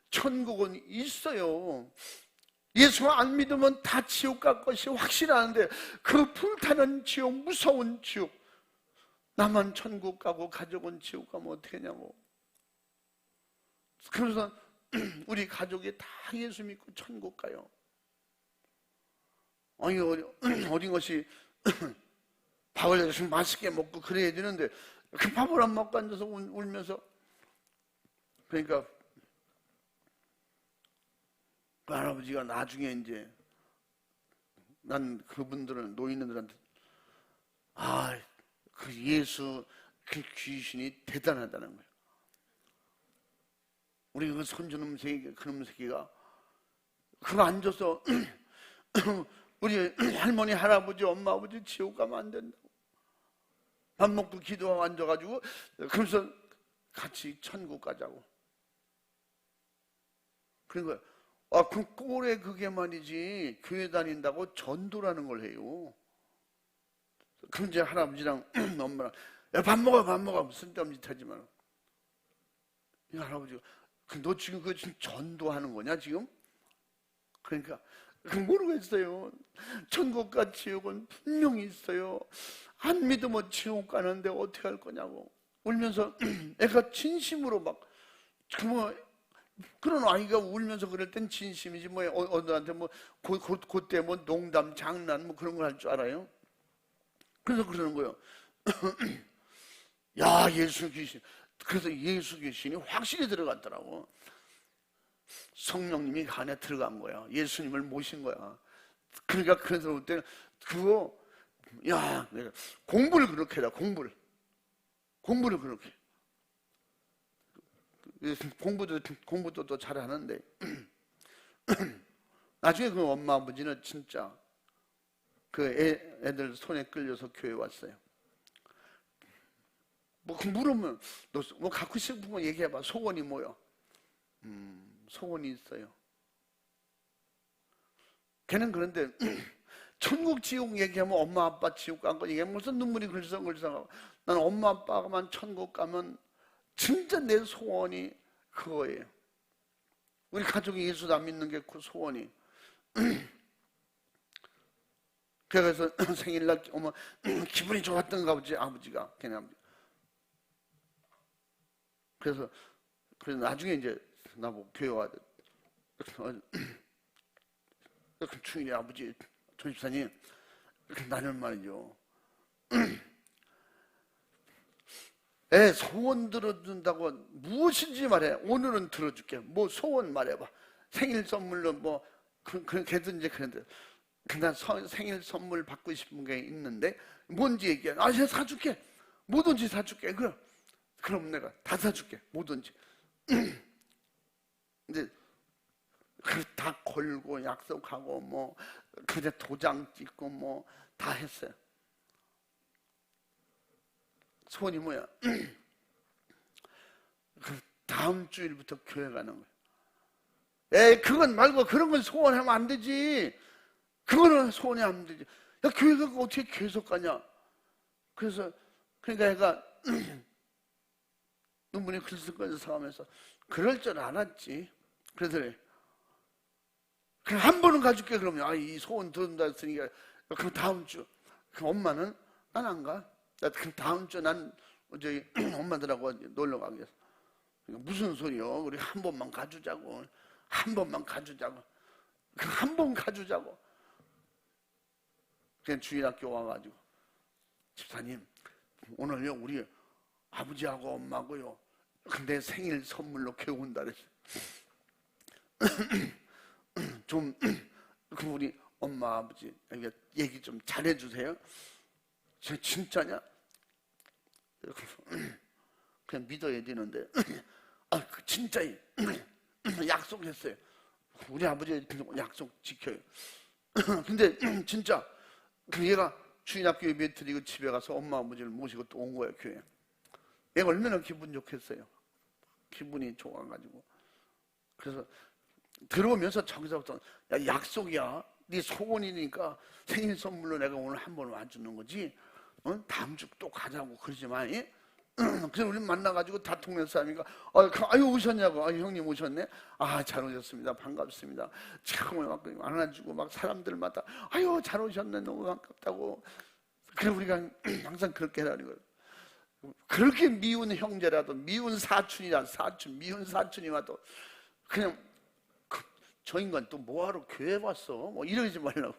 천국은 있어요. 예수 안 믿으면 다 지옥 갈 것이 확실하는데 그 불타는 지옥, 무서운 지옥, 나만 천국 가고 가족은 지옥 가면 어떻게 하냐고. 그래서 우리 가족이 다 예수 믿고 천국 가요. 아니 어린 것이 밥을 좀 맛있게 먹고 그래야 되는데 그 밥을 안 먹고 앉아서 울면서, 그러니까 그 할아버지가 나중에 이제 난 그분들은 노인들한테 그 예수 그 귀신이 대단하다는 거예요. 우리 그 손주놈 새끼, 그놈 새끼가 그거 앉아서 우리 할머니, 할아버지, 엄마, 아버지 지옥 가면 안 된다고. 밥 먹고 기도하고 앉아가지고 그래서 같이 천국 가자고. 그러니까 그 꼴에 그게 말이지 교회 다닌다고 전도라는 걸 해요. 그럼 이제 할아버지랑 엄마랑 야, 밥 먹어 쓸데없는 짓 하지 마라. 이 할아버지가 너 지금 그거 지금 전도하는 거냐 지금? 그러니까 모르겠어요. 천국과 지옥은 분명히 있어요. 안 믿으면 지옥 가는데 어떻게 할 거냐고 울면서 애가 진심으로 막 그런 아이가 울면서 그럴 땐 진심이지 뭐 어른한테 뭐 그때 뭐 농담 장난 뭐 그런 걸 할 줄 알아요? 그래서 그러는 거예요. 야, 예수 귀신. 그래서 예수 귀신이 확실히 들어갔더라고. 성령님이 그 안에 들어간 거야. 예수님을 모신 거야. 그러니까 그래서 그때 그거 야, 내가 공부를 그렇게 해라. 공부를 그렇게. 공부도 또 잘하는데 나중에 그 엄마 아버지는 진짜 그 애들 손에 끌려서 교회 왔어요. 뭐 물으면 너 뭐 갖고 싶은 거 얘기해봐. 소원이 뭐야? 소원이 있어요. 걔는 그런데 천국 지옥 얘기하면 엄마 아빠 지옥 간 거 얘기하면 무슨 눈물이 글썽글썽하고 난 엄마 아빠가만 천국 가면 진짜 내 소원이 그거예요. 우리 가족이 예수 안 믿는 게 그 소원이. 그래서 생일날 오면 기분이 좋았던가 보지 아버지가 그냥. 그래서 나중에 이제 나보고 교회 와 충일이 아버지 조 집사님 나는 말이죠. 애 소원 들어준다고 무엇인지 말해. 오늘은 들어줄게. 뭐 소원 말해봐. 생일 선물로 뭐 걔든지 그런데 난 생일 선물 받고 싶은 게 있는데 뭔지 얘기해. 아, 제가 사줄게. 뭐든지 사줄게. 그럼 내가 다 사줄게. 뭐든지. 이제 다 걸고 약속하고 뭐 그냥 도장 찍고 뭐 다 했어요. 소원이 뭐야? 그 다음 주일부터 교회 가는 거예요. 에이, 그건 말고 그런 건 소원하면 안 되지. 그거는 소원이 안 되지. 야, 교회 가고 어떻게 계속 가냐? 그러니까 애가 눈물이 글썽글썽 하면서 그럴 줄 알았지. 그러더래. 그럼 한 번은 가줄게. 그러면 이 소원 들은다 했으니까 그럼 다음 주. 그럼 엄마는 난 안 가. 그럼 다음 주 난 저기 엄마들하고 놀러 가겠어. 무슨 소리요? 우리 한 번만 가주자고. 한 번만 가주자고. 한 번 가주자고. 그냥 주일학교 와가지고 집사님 오늘요 우리 아버지하고 엄마하고요 내 생일 선물로 교회 온다 그랬어요. 좀 우리 엄마 아버지 얘기 좀 잘해주세요. 진짜냐? 그냥 믿어야 되는데 진짜 약속했어요. 우리 아버지 약속 지켜요. 근데 진짜 얘가 주일학교 예배 드리고 집에 가서 엄마 아버지를 모시고 또 온 거예요. 교회. 얘가 얼마나 기분 좋겠어요. 기분이 좋아가지고. 그래서 들어오면서 저기서부터 야, 약속이야. 네 소원이니까 생일 선물로 내가 오늘 한 번 와주는 거지. 다음 주 또 가자고 그러지 마. 그래서 우리 만나가지고 다 동네 사람이니까 아유 오셨냐고. 형님 오셨네. 잘 오셨습니다. 반갑습니다. 참 막 안아주고 막 사람들마다 아유 잘 오셨네. 너무 반갑다고. 그래 우리가 항상 그렇게 하라는 거예요. 그렇게 미운 형제라도 미운 미운 사촌이 와도 그냥 저 인간 또 뭐하러 교회 왔어? 뭐 이러지 말라고.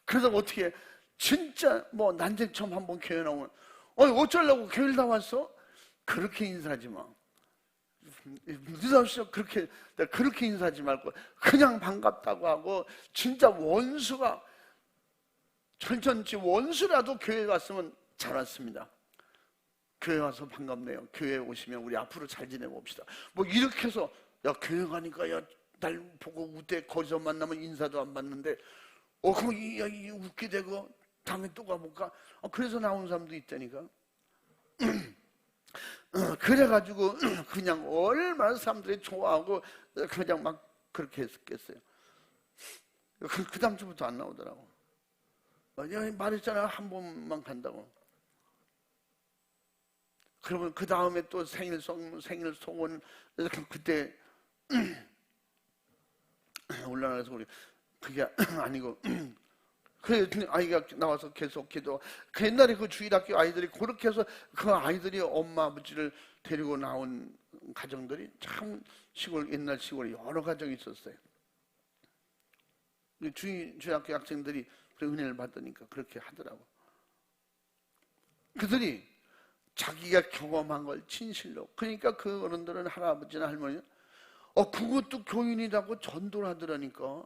그래서 어떻게 진짜 뭐 난생 처음 한번 교회 나오면 어쩌려고 교회를 다 왔어? 그렇게 인사하지 마. 느닷없이 그렇게 인사하지 말고 그냥 반갑다고 하고 진짜 원수가 철천지 원수라도 교회 갔으면 잘 왔습니다. 교회 와서 반갑네요. 교회 오시면 우리 앞으로 잘 지내봅시다. 뭐 이렇게 해서 야 교회 가니까 야 날 보고 우대 거기서 만나면 인사도 안 받는데 그럼 이 웃게 되고 다음에 또 가볼까? 그래서 나온 사람도 있다니까. 그래가지고 그냥 얼마나 사람들이 좋아하고 그냥 막 그렇게 했겠어요. 그 다음 주부터 안 나오더라고. 말했잖아 한 번만 간다고. 그러면 그 다음에 또 생일 소원 그때 올라가서 우리 그게 아니고 그래, 아이가 나와서 계속 기도. 그 옛날에 그 주일학교 아이들이 그렇게 해서 그 아이들이 엄마 아버지를 데리고 나온 가정들이 참 시골, 옛날 시골에 여러 가정이 있었어요. 주일학교 학생들이 그 은혜를 받으니까 그렇게 하더라고. 그들이 자기가 경험한 걸 진실로. 그러니까 그 어른들은 할아버지나 할머니, 그것도 교인이라고 전도를 하더라니까.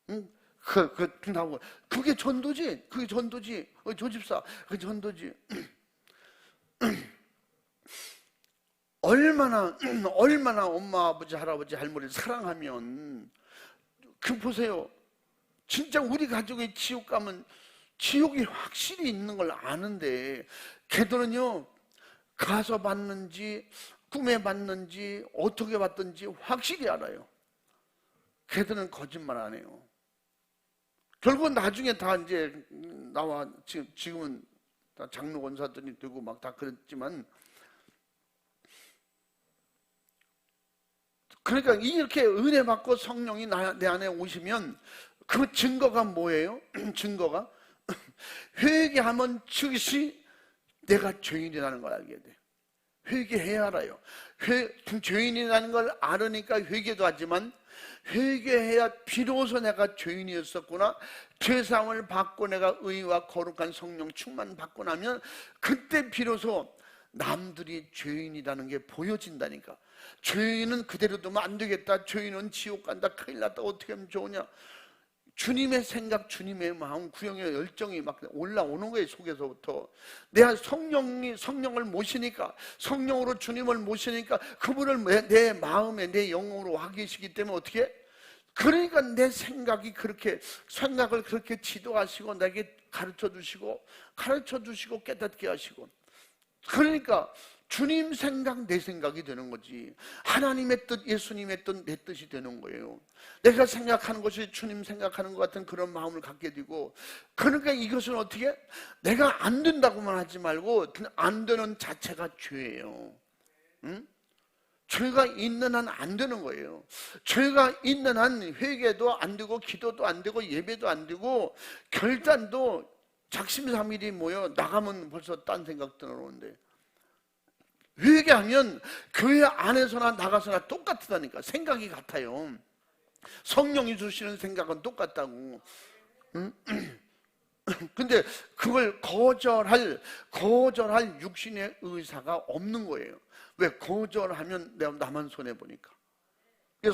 응? 그게 전도지. 그게 전도지. 조집사, 그게 전도지. 얼마나 엄마, 아버지, 할아버지, 할머니를 사랑하면, 보세요. 진짜 우리 가족의 지옥 가면 지옥이 확실히 있는 걸 아는데, 걔들은요, 가서 봤는지, 꿈에 봤는지, 어떻게 봤든지 확실히 알아요. 걔들은 거짓말 안 해요. 결국은 나중에 다 이제 나와, 지금은 다 장로 권사들이 되고 막 다 그랬지만, 그러니까 이렇게 은혜 받고 성령이 내 안에 오시면 그 증거가 뭐예요? 증거가 회개하면 즉시 내가 죄인이라는 걸 알게 돼. 회개해야 알아요. 죄인이라는 걸 알으니까 회개도 하지만, 회개해야 비로소 내가 죄인이었었구나, 죄사함을 받고 내가 의와 거룩한 성령 충만 받고 나면 그때 비로소 남들이 죄인이라는 게 보여진다니까. 죄인은 그대로 두면 안 되겠다, 죄인은 지옥 간다, 큰일 났다, 어떻게 하면 좋으냐. 주님의 생각, 주님의 마음, 구형의 열정이 막 올라오는 거예요. 속에서부터. 내가 성령을 모시니까, 성령으로 주님을 모시니까 그분을 내 마음에, 내 영혼으로 와 계시기 때문에 어떻게? 그러니까 내 생각을 그렇게 지도하시고 내게 가르쳐 주시고 깨닫게 하시고, 그러니까 주님 생각, 내 생각이 되는 거지. 하나님의 뜻, 예수님의 뜻, 내 뜻이 되는 거예요. 내가 생각하는 것이 주님 생각하는 것 같은 그런 마음을 갖게 되고, 그러니까 이것은 어떻게? 내가 안 된다고만 하지 말고, 안 되는 자체가 죄예요. 응? 죄가 있는 한 안 되는 거예요. 죄가 있는 한 회개도 안 되고, 기도도 안 되고, 예배도 안 되고, 결단도 작심삼일이 모여 나가면 벌써 딴 생각 들어오는데, 회개하면 교회 안에서나 나가서나 똑같다니까. 생각이 같아요. 성령이 주시는 생각은 똑같다고. 응? 근데 그걸 거절할 육신의 의사가 없는 거예요. 왜? 거절하면 내가 나만 손해보니까.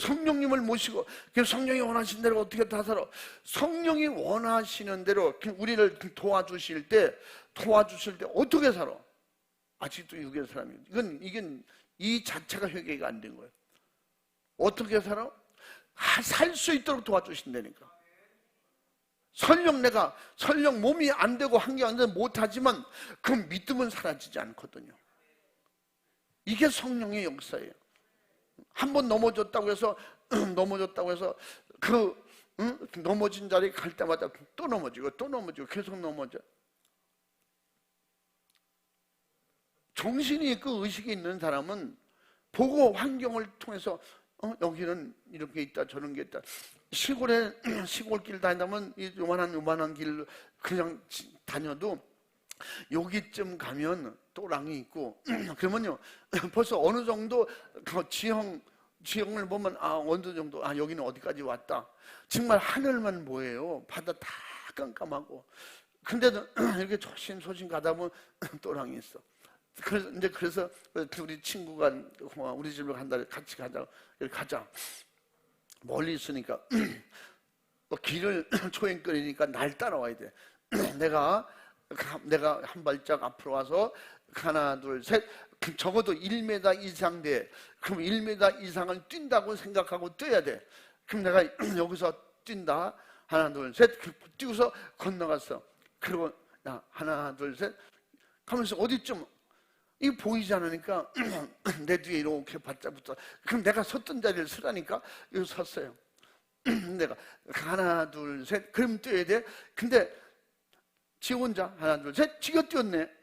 성령님을 모시고, 성령이 원하신 대로 어떻게 다 살아. 성령이 원하시는 대로 우리를 도와주실 때 어떻게 살아? 아직도 육의 사람이에요. 이건 이 자체가 회개가 안 된 거예요. 어떻게 살아? 살 수 있도록 도와주신다니까. 설령 몸이 안 되고 한 게 안 돼서 못하지만 그 믿음은 사라지지 않거든요. 이게 성령의 역사예요. 한 번 넘어졌다고 해서 넘어진 자리에 갈 때마다 또 넘어지고 계속 넘어져. 정신이 있고 의식이 있는 사람은 보고 환경을 통해서 여기는 이렇게 있다, 저런 게 있다. 시골길 다니다면 요만한 길 그냥 다녀도 여기쯤 가면 또랑이 있고, 그러면요 벌써 어느 정도 그 지형을 보면 어느 정도 여기는 어디까지 왔다. 정말 하늘만 보여요. 바다 다 깜깜하고. 근데도 이렇게 조심조심 가다 보면 또랑이 있어. 그래서 우리 친구가 우리 집으로 간다, 같이 가자. 멀리 있으니까 길을 초행거리니까 날 따라와야 돼. 내가 한 발짝 앞으로 와서 하나, 둘, 셋. 적어도 1m 이상 돼. 그럼 1m 이상을 뛴다고 생각하고 뛰어야 돼. 그럼 내가 여기서 뛴다. 하나, 둘, 셋. 뛰어서 건너갔어. 그리고 하나, 둘, 셋. 하면서 어디쯤 이 보이지 않으니까 내 뒤에 이렇게 바짝붙어. 그럼 내가 섰던 자리를 서라니까 여기 섰어요. 내가 하나, 둘, 셋. 그럼 뛰어야 돼. 근데 지 혼자 하나, 둘, 셋. 지가 뛰었네.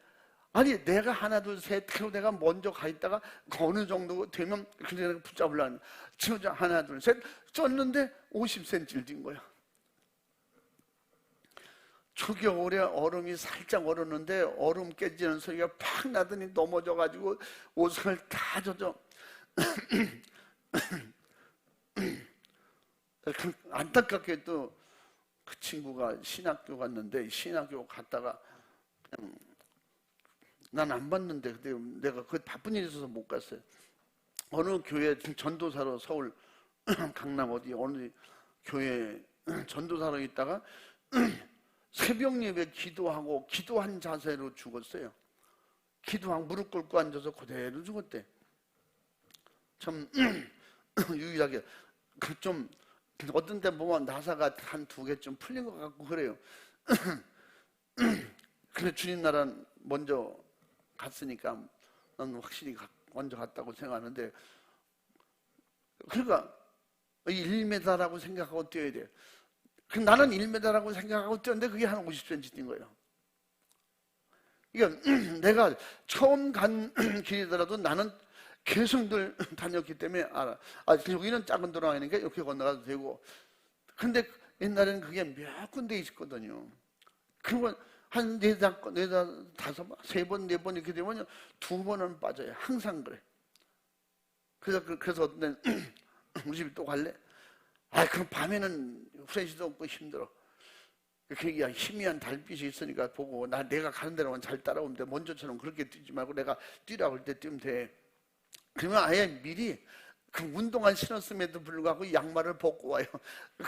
아니 내가 하나, 둘, 셋. 그리고 내가 먼저 가 있다가 어느 정도 되면 그냥 내가 붙잡으려는. 지 혼자 하나, 둘, 셋. 쪘는데 50cm를 뛴 거야. 초겨울에 얼음이 살짝 얼었는데 얼음 깨지는 소리가 팍 나더니 넘어져가지고 옷을 다 젖어. 안타깝게도 그 친구가 신학교 갔는데, 신학교 갔다가 난 안 봤는데 그때 내가 그 바쁜 일이 있어서 못 갔어요. 어느 교회 전도사로, 서울 강남 어디 어느 교회 전도사로 있다가 새벽 예배 기도하고 기도한 자세로 죽었어요. 기도하고 무릎 꿇고 앉아서 그대로 죽었대. 참 유일하게 좀 어떤 때 보면 나사가 한 2개쯤 풀린 것 같고 그래요. 근데 주님 나라 먼저 갔으니까 난 확실히 먼저 갔다고 생각하는데, 그러니까 1m라고 생각하고 뛰어야 돼요. 나는 1m라고 생각하고 뛰었는데 그게 한 50cm 뛴 거예요. 그러니까 내가 처음 간 길이더라도 나는 계속 늘 다녔기 때문에 알아. 여기는 작은 도로가니까 이렇게 건너가도 되고. 근데 옛날에는 그게 몇 군데 있었거든요. 그러면 한 4, 5, 3번, 4번 이렇게 되면 2번은 빠져요. 항상 그래. 그래서 어떤 때는 우리 집에 또 갈래? 그럼 밤에는 후레쉬도 없고 힘들어. 그게 희미한 달빛이 있으니까 보고 내가 가는 데로만 잘 따라오면 돼. 먼저처럼 그렇게 뛰지 말고 내가 뛰라고 할 때 뛰면 돼. 그러면 아예 미리 그 운동화 신었음에도 불구하고 양말을 벗고 와요.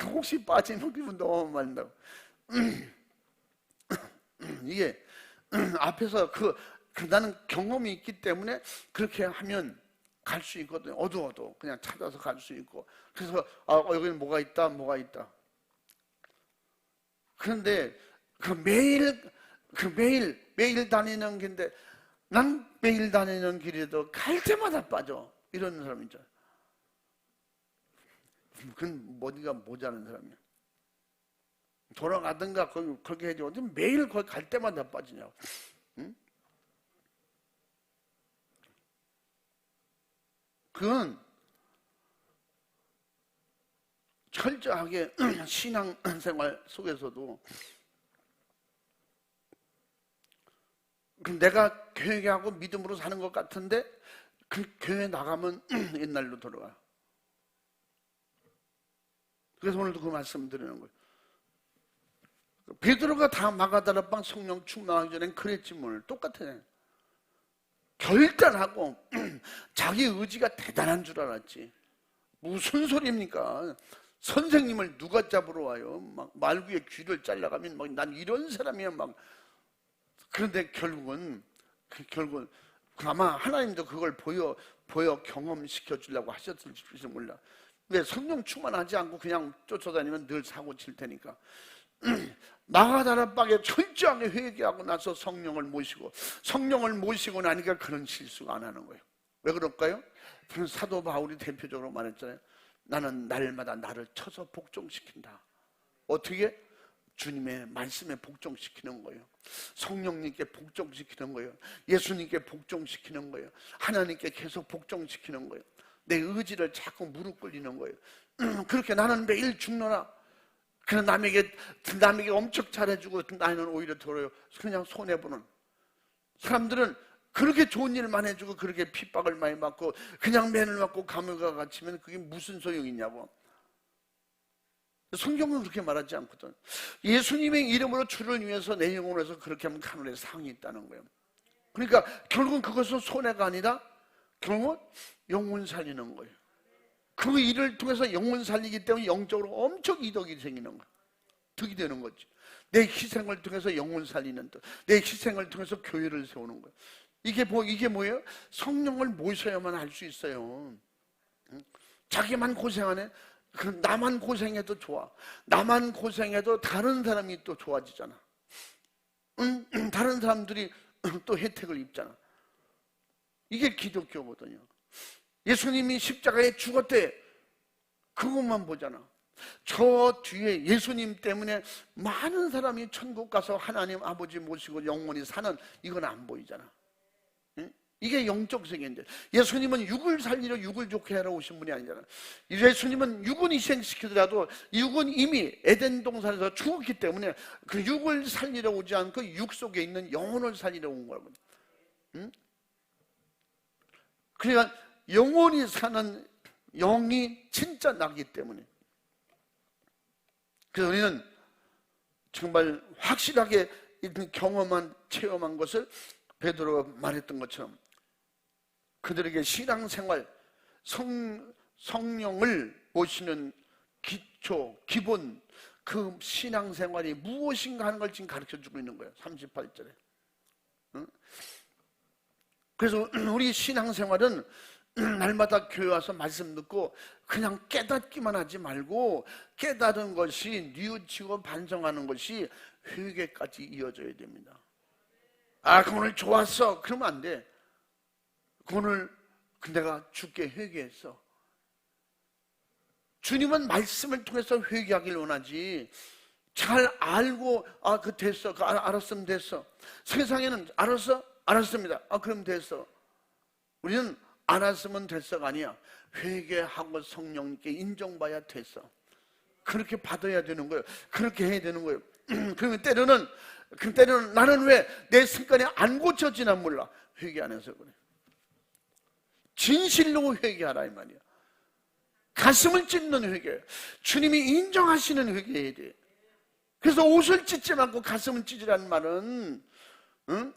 혹시 빠지면 그 운동화만 만든다고. 이게 앞에서 나는 경험이 있기 때문에 그렇게 하면 갈 수 있거든요. 어두워도 그냥 찾아서 갈 수 있고. 그래서 여기는 뭐가 있다. 그런데 매일 다니는 길인데, 난 매일 다니는 길에도 갈 때마다 빠져. 이런 사람 있잖아요. 그건 머리가 모자란 사람이야. 돌아가든가 그렇게 해줘. 매일 거기 갈 때마다 빠지냐고. 응? 그건 철저하게 신앙생활 속에서도 내가 교회하고 믿음으로 사는 것 같은데 그 교회 나가면 옛날로 돌아가. 그래서 오늘도 그 말씀 드리는 거예요. 베드로가 다 마가다라방 성령 충만하기 전엔 그랬지 뭘. 똑같아. 결단하고 자기 의지가 대단한 줄 알았지. 무슨 소리입니까? 선생님을 누가 잡으러 와요? 막 말구에 귀를 잘라가면 막 난 이런 사람이야 막. 그런데 결국은 아마 하나님도 그걸 보여 경험시켜 주려고 하셨을지 몰라. 왜? 성령 충만하지 않고 그냥 쫓아다니면 늘 사고 칠 테니까. 마가다라방에 철저하게 회개하고 나서 성령을 모시고 나니까 그런 실수가 안 하는 거예요. 왜 그럴까요? 사도 바울이 대표적으로 말했잖아요. 나는 날마다 나를 쳐서 복종시킨다. 어떻게? 주님의 말씀에 복종시키는 거예요. 성령님께 복종시키는 거예요. 예수님께 복종시키는 거예요. 하나님께 계속 복종시키는 거예요. 내 의지를 자꾸 무릎 꿇리는 거예요. 그렇게 나는 매일 죽노라. 그냥 남에게 엄청 잘해주고 나는 오히려 덜어요. 그냥 손해보는. 사람들은 그렇게 좋은 일만 해주고 그렇게 핍박을 많이 받고 그냥 매를 맞고 감옥에 갇히면 그게 무슨 소용이 있냐고. 성경은 그렇게 말하지 않거든. 예수님의 이름으로 주를 위해서 내 영혼을 해서 그렇게 하면 하늘에 상이 있다는 거예요. 그러니까 결국은 그것은 손해가 아니라 결국은 영혼 살리는 거예요. 그 일을 통해서 영혼 살리기 때문에 영적으로 엄청 이득이 생기는 거예요. 득이 되는 거지. 내 희생을 통해서 영혼 살리는 듯, 내 희생을 통해서 교회를 세우는 거예요. 이게 뭐예요? 성령을 모셔야만 할 수 있어요. 자기만 고생하네? 나만 고생해도 좋아. 나만 고생해도 다른 사람이 또 좋아지잖아. 다른 사람들이 또 혜택을 입잖아. 이게 기독교거든요. 예수님이 십자가에 죽었대. 그것만 보잖아. 저 뒤에 예수님 때문에 많은 사람이 천국 가서 하나님 아버지 모시고 영원히 사는, 이건 안 보이잖아. 응? 이게 영적 세계인데, 예수님은 육을 살리려 육을 좋게 하러 오신 분이 아니잖아요. 예수님은 육은 희생시키더라도 육은 이미 에덴 동산에서 죽었기 때문에 그 육을 살리러 오지 않고 육 속에 있는 영혼을 살리러 온 거라고요. 응? 그러니까 영혼이 사는 영이 진짜 나기 때문에, 그래서 우리는 정말 확실하게 경험한 체험한 것을 베드로가 말했던 것처럼 그들에게 신앙생활, 성령을 모시는 기초, 기본, 그 신앙생활이 무엇인가 하는 걸 지금 가르쳐주고 있는 거예요. 38절에. 응? 그래서 우리 신앙생활은 날마다 교회 와서 말씀 듣고 그냥 깨닫기만 하지 말고, 깨달은 것이 뉘우치고 반성하는 것이 회개까지 이어져야 됩니다. 아, 그 오늘 좋았어, 그러면 안 돼. 그 오늘 내가 주께 회개했어. 주님은 말씀을 통해서 회개하길 원하지, 잘 알고 그 됐어, 알았으면 됐어. 세상에는 알았어? 알았습니다. 그럼 됐어. 우리는 알았으면 됐어가 아니야. 회개하고 성령님께 인정받아야 됐어. 그렇게 받아야 되는 거예요. 그렇게 해야 되는 거예요. 그러면 때로는 나는 왜 내 습관이 안 고쳐지나 몰라. 회개 안 해서 그래. 진실로 회개하라 이 말이야. 가슴을 찢는 회개, 주님이 인정하시는 회개해야 돼. 그래서 옷을 찢지 말고 가슴을 찢으라는 말은, 응?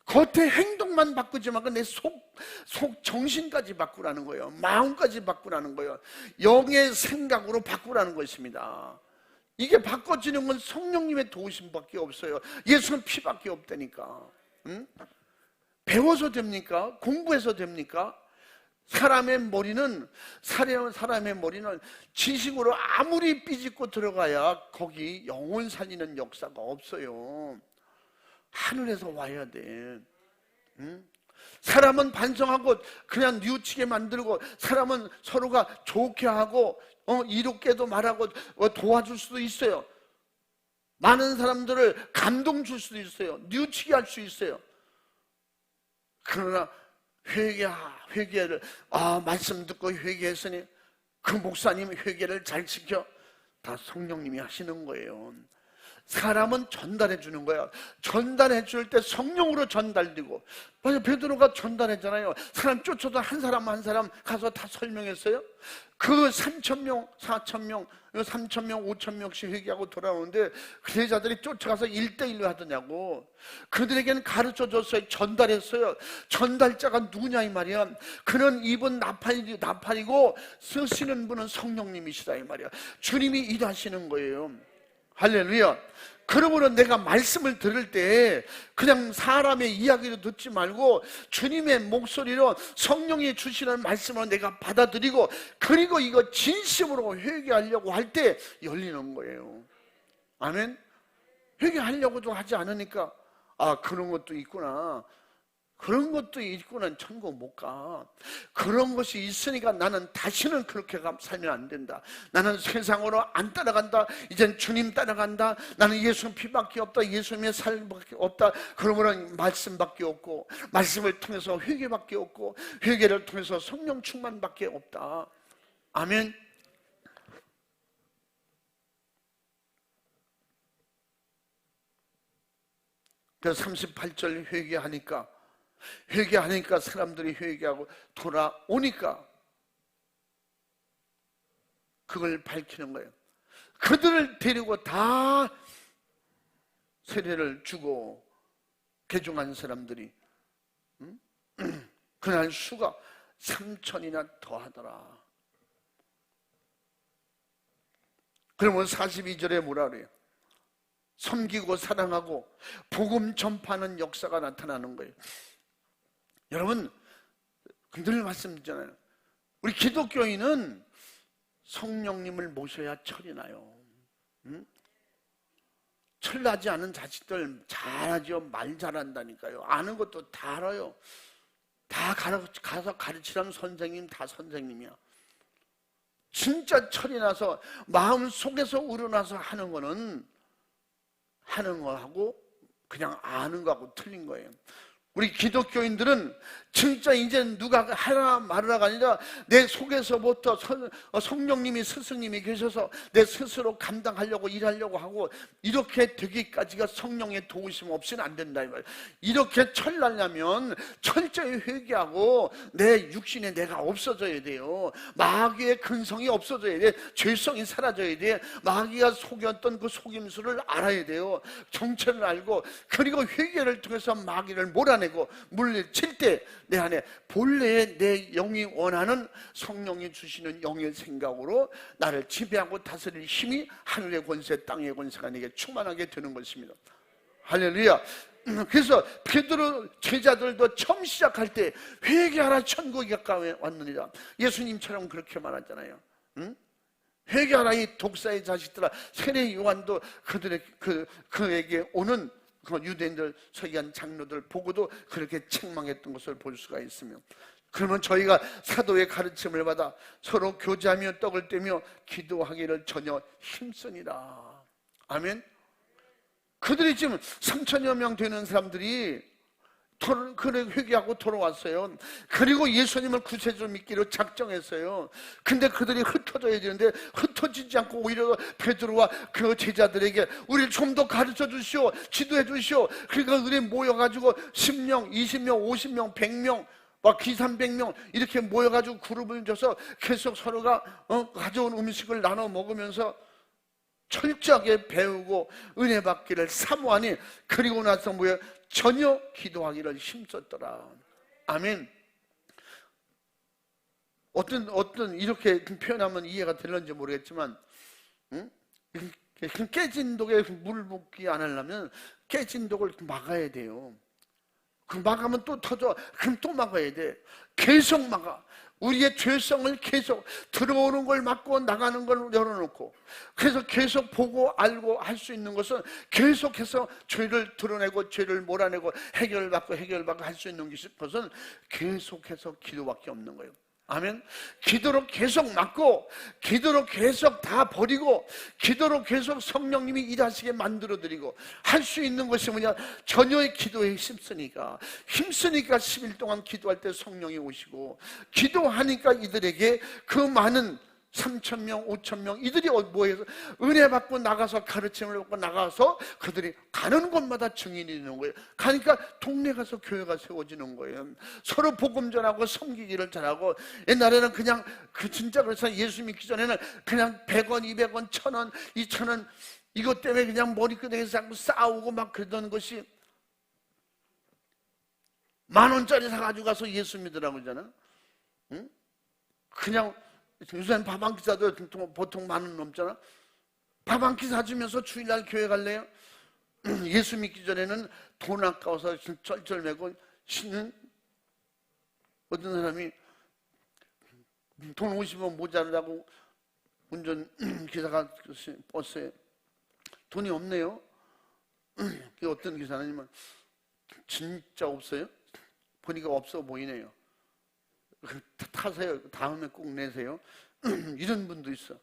겉의 행동만 바꾸지 말고 내 속 정신까지 바꾸라는 거예요. 마음까지 바꾸라는 거예요. 영의 생각으로 바꾸라는 것입니다. 이게 바꿔지는 건 성령님의 도우심밖에 없어요. 예수는 피밖에 없다니까. 응? 배워서 됩니까? 공부해서 됩니까? 사람의 머리는 지식으로 아무리 삐짓고 들어가야 거기 영혼 살리는 역사가 없어요. 하늘에서 와야 돼. 응? 사람은 반성하고 그냥 뉘우치게 만들고, 사람은 서로가 좋게 하고 이롭게도 말하고 도와줄 수도 있어요. 많은 사람들을 감동 줄 수도 있어요. 뉘우치게 할 수 있어요. 그러나 회개를 말씀 듣고 회개했으니 그 목사님 회개를 잘 지켜, 다 성령님이 하시는 거예요. 사람은 전달해 주는 거야. 전달해 줄 때 성령으로 전달되고, 맞아요. 베드로가 전달했잖아요. 사람 쫓아도 한 사람 가서 다 설명했어요. 그 3,000명, 4,000명, 3,000명, 5,000명씩 회개하고 돌아오는데 그 여자들이 쫓아가서 1대1로 하더냐고. 그들에게는 가르쳐 줬어요. 전달했어요. 전달자가 누구냐 이 말이야. 그는 입은 나팔이고 쓰시는 분은 성령님이시다 이 말이야. 주님이 일하시는 거예요. 할렐루야. 그러므로 내가 말씀을 들을 때 그냥 사람의 이야기를 듣지 말고 주님의 목소리로 성령이 주시는 말씀을 내가 받아들이고, 그리고 이거 진심으로 회개하려고 할 때 열리는 거예요. 아멘. 회개하려고도 하지 않으니까 그런 것도 있구나, 그런 것도 있구나, 천국 못 가. 그런 것이 있으니까 나는 다시는 그렇게 살면 안 된다. 나는 세상으로 안 따라간다. 이젠 주님 따라간다. 나는 예수 피밖에 없다. 예수님의 삶밖에 없다. 그러므로 말씀밖에 없고, 말씀을 통해서 회개밖에 없고, 회개를 통해서 성령 충만밖에 없다. 아멘. 그 38절 회개하니까 사람들이 회개하고 돌아오니까 그걸 밝히는 거예요. 그들을 데리고 다 세례를 주고 개종한 사람들이 그날 수가 3,000이나 더하더라. 그러면 42절에 뭐라 그래요? 섬기고 사랑하고 복음 전파하는 역사가 나타나는 거예요. 여러분, 늘 말씀드리잖아요. 우리 기독교인은 성령님을 모셔야 철이 나요. 철나지 않은 자식들 잘하죠. 말 잘한다니까요. 아는 것도 다 알아요. 다 가서 가르치라는 선생님 다 선생님이야. 진짜 철이 나서 마음 속에서 우러나서 하는 거는 하는 거하고 그냥 아는 거하고 틀린 거예요. 우리 기독교인들은 진짜 이제 누가 하라 말하라가 아니라 내 속에서부터 성령님이 스승님이 계셔서 내 스스로 감당하려고 일하려고 하고 이렇게 되기까지가 성령의 도우심 없이는 안 된다 이 말이에요. 이렇게 철나려면 철저히 회개하고 내 육신에 내가 없어져야 돼요. 마귀의 근성이 없어져야 돼. 죄성이 사라져야 돼. 마귀가 속였던 그 속임수를 알아야 돼요. 정체를 알고 그리고 회개를 통해서 마귀를 몰아내고 물리칠 때 내 안에 본래의 내 영이 원하는 성령이 주시는 영의 생각으로 나를 지배하고 다스릴 힘이 하늘의 권세 땅의 권세가 내게 충만하게 되는 것입니다. 할렐루야. 그래서 베드로 제자들도 처음 시작할 때 회개하라 천국이 가까이 왔느니라 예수님처럼 그렇게 말하잖아요. 응? 회개하라 이 독사의 자식들아. 세례 요한도 그에게 오는 그 유대인들 서기관 장로들 보고도 그렇게 책망했던 것을 볼 수가 있으며, 그러면 저희가 사도의 가르침을 받아 서로 교제하며 떡을 떼며 기도하기를 전혀 힘쓰니라. 아멘. 그들이 지금 3천여 명 되는 사람들이 그래 회개하고 돌아왔어요. 그리고 예수님을 구세주로 믿기로 작정했어요. 근데 그들이 흩어져야 되는데 흩어지지 않고 오히려 베드로와 그 제자들에게 우리를 좀 더 가르쳐 주시오, 지도해 주시오. 그러니까 그들이 모여가지고 10명, 20명, 50명, 100명 막 200~300명 이렇게 모여가지고 그룹을 져서 계속 서로가 가져온 음식을 나눠 먹으면서 철저하게 배우고 은혜 받기를 사모하니, 그리고 나서 뭐예요? 전혀 기도하기를 힘썼더라. 아멘. 어떤 이렇게 표현하면 이해가 될는지 모르겠지만, 깨진 독에 물 붓기 안 하려면 깨진 독을 막아야 돼요. 그 막으면 또 터져. 그럼 또 막아야 돼. 계속 막아. 우리의 죄성을 계속 들어오는 걸 막고 나가는 걸 열어놓고, 그래서 계속 보고 알고 할 수 있는 것은 계속해서 죄를 드러내고 죄를 몰아내고 해결받고 할 수 있는 것은 계속해서 기도밖에 없는 거예요. 아멘. 기도로 계속 막고 기도로 계속 다 버리고 기도로 계속 성령님이 일하시게 만들어드리고 할 수 있는 것이 뭐냐? 전혀의 기도에 힘쓰니까 10일 동안 기도할 때 성령이 오시고, 기도하니까 이들에게 그 많은 3,000명, 5,000명 이들이 모여서 은혜 받고 나가서 가르침을 받고 나가서 그들이 가는 곳마다 증인이 되는 거예요. 가니까 동네 가서 교회가 세워지는 거예요. 서로 복음 전하고 섬기기를 잘하고, 옛날에는 그냥 진짜 그래서 예수 믿기 전에는 그냥 100원, 200원, 1,000원, 2,000원 이것 때문에 그냥 머리끄댕이에서 자꾸 싸우고 막 그러던 것이 10,000원짜리 사가지고 가서 예수 믿으라고 그러잖아. 응? 그냥 요새는 밥 한 끼 사도 보통 10,000원 넘잖아. 밥 한 끼 사주면서 주일날 교회 갈래요? 예수 믿기 전에는 돈 아까워서 쩔쩔매고 신은 어떤 사람이 돈 50원 모자라고 운전기사가 버스에 돈이 없네요. 어떤 기사냐면 진짜 없어요? 보니까 없어 보이네요. 타세요. 다음에 꼭 내세요. 이런 분도 있어.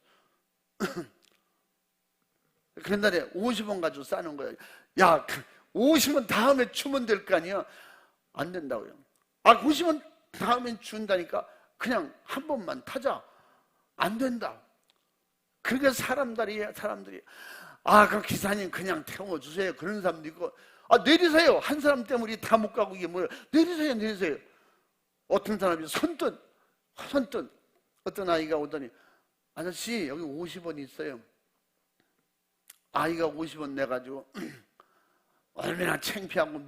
그날에 50원 가지고 싸는 거야. 야, 50원 다음에 주면 될 거 아니야? 안 된다고요. 50원 다음에 준다니까 그냥 한 번만 타자. 안 된다. 그러니까 사람들이 그 기사님 그냥 태워주세요. 그런 사람도 있고, 내리세요. 한 사람 때문에 다 못 가고 이게 뭐예요? 내리세요. 어떤 사람이 선뜻 어떤 아이가 오더니, 아저씨 여기 50원 있어요. 아이가 50원 내가지고 얼마나 창피하고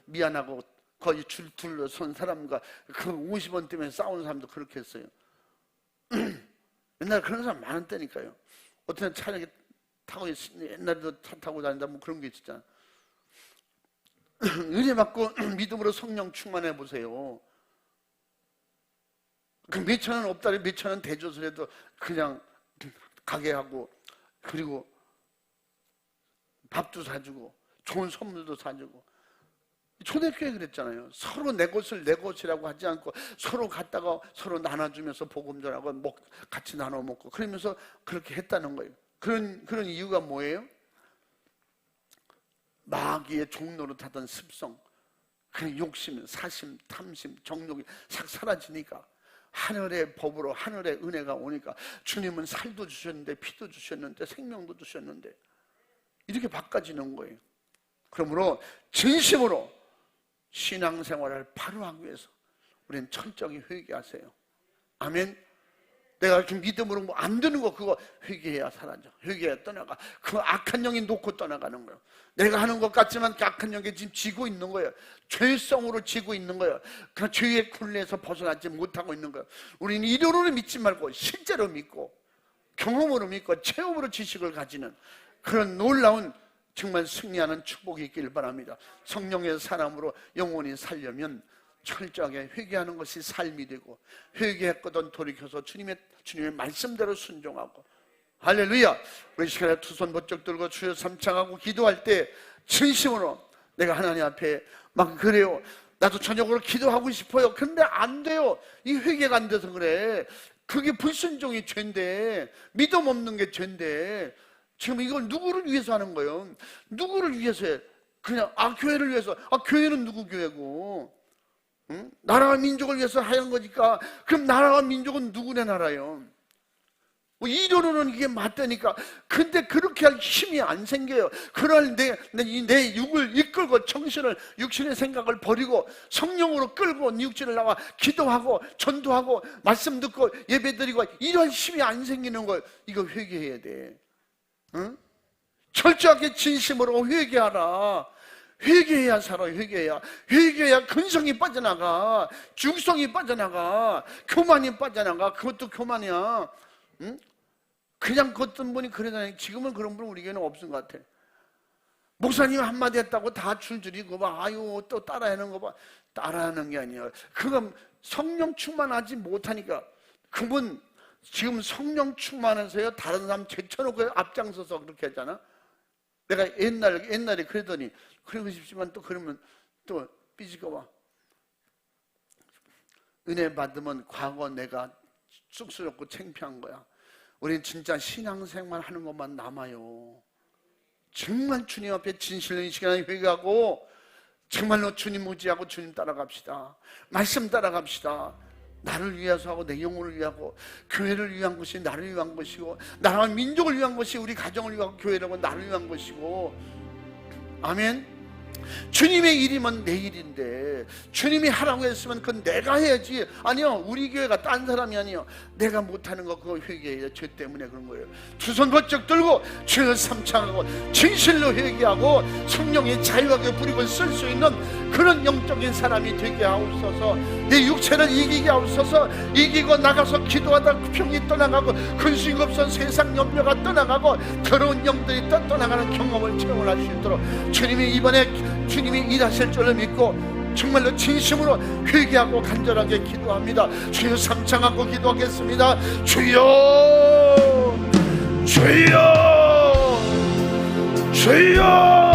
미안하고 거기 줄 둘러선 사람과 그 50원 때문에 싸우는 사람도 그렇게 했어요. 옛날에 그런 사람 많았다니까요. 어떤 차 이렇게 타고 옛날에도 차 타고 다닌다 뭐 그런 게 있었잖아. 은혜 받고 믿음으로 성령 충만해 보세요. 그 몇천 원 없다리 몇천 원 대줘서 해도 그냥 가게 하고, 그리고 밥도 사주고 좋은 선물도 사주고. 초대교회 그랬잖아요. 서로 내 것을 내 것이라고 하지 않고 서로 갔다가 서로 나눠주면서 복음 전하고 같이 나눠 먹고 그러면서 그렇게 했다는 거예요. 그런 이유가 뭐예요? 마귀의 종노릇 하던 습성, 그냥 욕심, 사심, 탐심, 정욕이 싹 사라지니까 하늘의 법으로 하늘의 은혜가 오니까 주님은 살도 주셨는데 피도 주셨는데 생명도 주셨는데 이렇게 바꿔지는 거예요. 그러므로 진심으로 신앙생활을 바로 하기 위해서 우리는 철저히 회개하세요. 아멘. 내가 이렇게 믿음으로 뭐 안 되는 거 그거 회개해야 사라져. 회개해야 떠나가. 그 악한 영이 놓고 떠나가는 거예요. 내가 하는 것 같지만 그 악한 영이 지금 지고 있는 거예요. 죄성으로 지고 있는 거예요. 그 죄의 굴레에서 벗어나지 못하고 있는 거예요. 우리는 이론으로 믿지 말고 실제로 믿고 경험으로 믿고 체험으로 지식을 가지는 그런 놀라운 정말 승리하는 축복이 있길 바랍니다. 성령의 사람으로 영원히 살려면 철저하게 회개하는 것이 삶이 되고, 회개했거든 돌이켜서 주님의 말씀대로 순종하고, 할렐루야. 우리 시간에 두 손 번쩍 들고 주여 삼창하고 기도할 때 진심으로 내가 하나님 앞에 막 그래요, 나도 저녁으로 기도하고 싶어요. 근데 안 돼요. 이 회개가 안 돼서 그래. 그게 불순종이 죄인데, 믿음 없는 게 죄인데, 지금 이걸 누구를 위해서 하는 거예요? 누구를 위해서 해? 그냥 교회를 위해서. 교회는 누구 교회고, 응? 나라와 민족을 위해서 하는 거니까. 그럼 나라와 민족은 누구네 나라요? 뭐 이론으로는 이게 맞다니까. 근데 그렇게 할 힘이 안 생겨요. 그럴 내 육을 이끌고 정신을, 육신의 생각을 버리고 성령으로 끌고 육신을 나와 기도하고 전도하고 말씀 듣고 예배드리고 이런 힘이 안 생기는 걸, 이거 회개해야 돼. 응? 철저하게 진심으로 회개하라. 회개해야 살아. 회개해야 근성이 빠져나가, 중성이 빠져나가, 교만이 빠져나가. 그것도 교만이야. 응? 그냥 걷던 분이 그러다니. 지금은 그런 분 우리 교회는 없은 것 같아. 목사님 한마디 했다고 다 줄줄이 그거 봐, 또 따라하는 거 봐. 따라하는 게 아니야. 그건 성령 충만하지 못하니까. 그분 지금 성령 충만해서요, 다른 사람 제쳐놓고 앞장서서 그렇게 했잖아. 내가 옛날에 그러더니, 그러고 싶지만 또 그러면 또 삐지가 와. 은혜 받으면 과거 내가 쑥스럽고 창피한 거야. 우리는 진짜 신앙생활 하는 것만 남아요. 정말 주님 앞에 진실로 이 시간에 회개하고 정말로 주님 의지하고 주님 따라갑시다. 말씀 따라갑시다. 나를 위해서 하고 내 영혼을 위하고, 교회를 위한 것이 나를 위한 것이고, 나라와 민족을 위한 것이 우리 가정을 위하고 교회라고 나를 위한 것이고. 아멘. 주님의 일이면 내 일인데, 주님이 하라고 했으면 그건 내가 해야지. 아니요, 우리 교회가 딴 사람이 아니요, 내가 못하는 거 그거 회개해요. 죄 때문에 그런 거예요. 두 손 번쩍 들고 죄를 삼창하고 진실로 회개하고 성령의 자유하게 부리고 쓸 수 있는 그런 영적인 사람이 되게 하옵소서. 내 육체를 이기게 하옵소서. 이기고 나가서 기도하다 병이 떠나가고 근심이 없어 세상 염려가 떠나가고 더러운 영들이 떠나가는 경험을 체험할 수 있도록 주님이 이번에 주님이 일하실 줄을 믿고 정말로 진심으로 회개하고 간절하게 기도합니다. 주여 삼창하고 기도하겠습니다. 주여, 주여, 주여.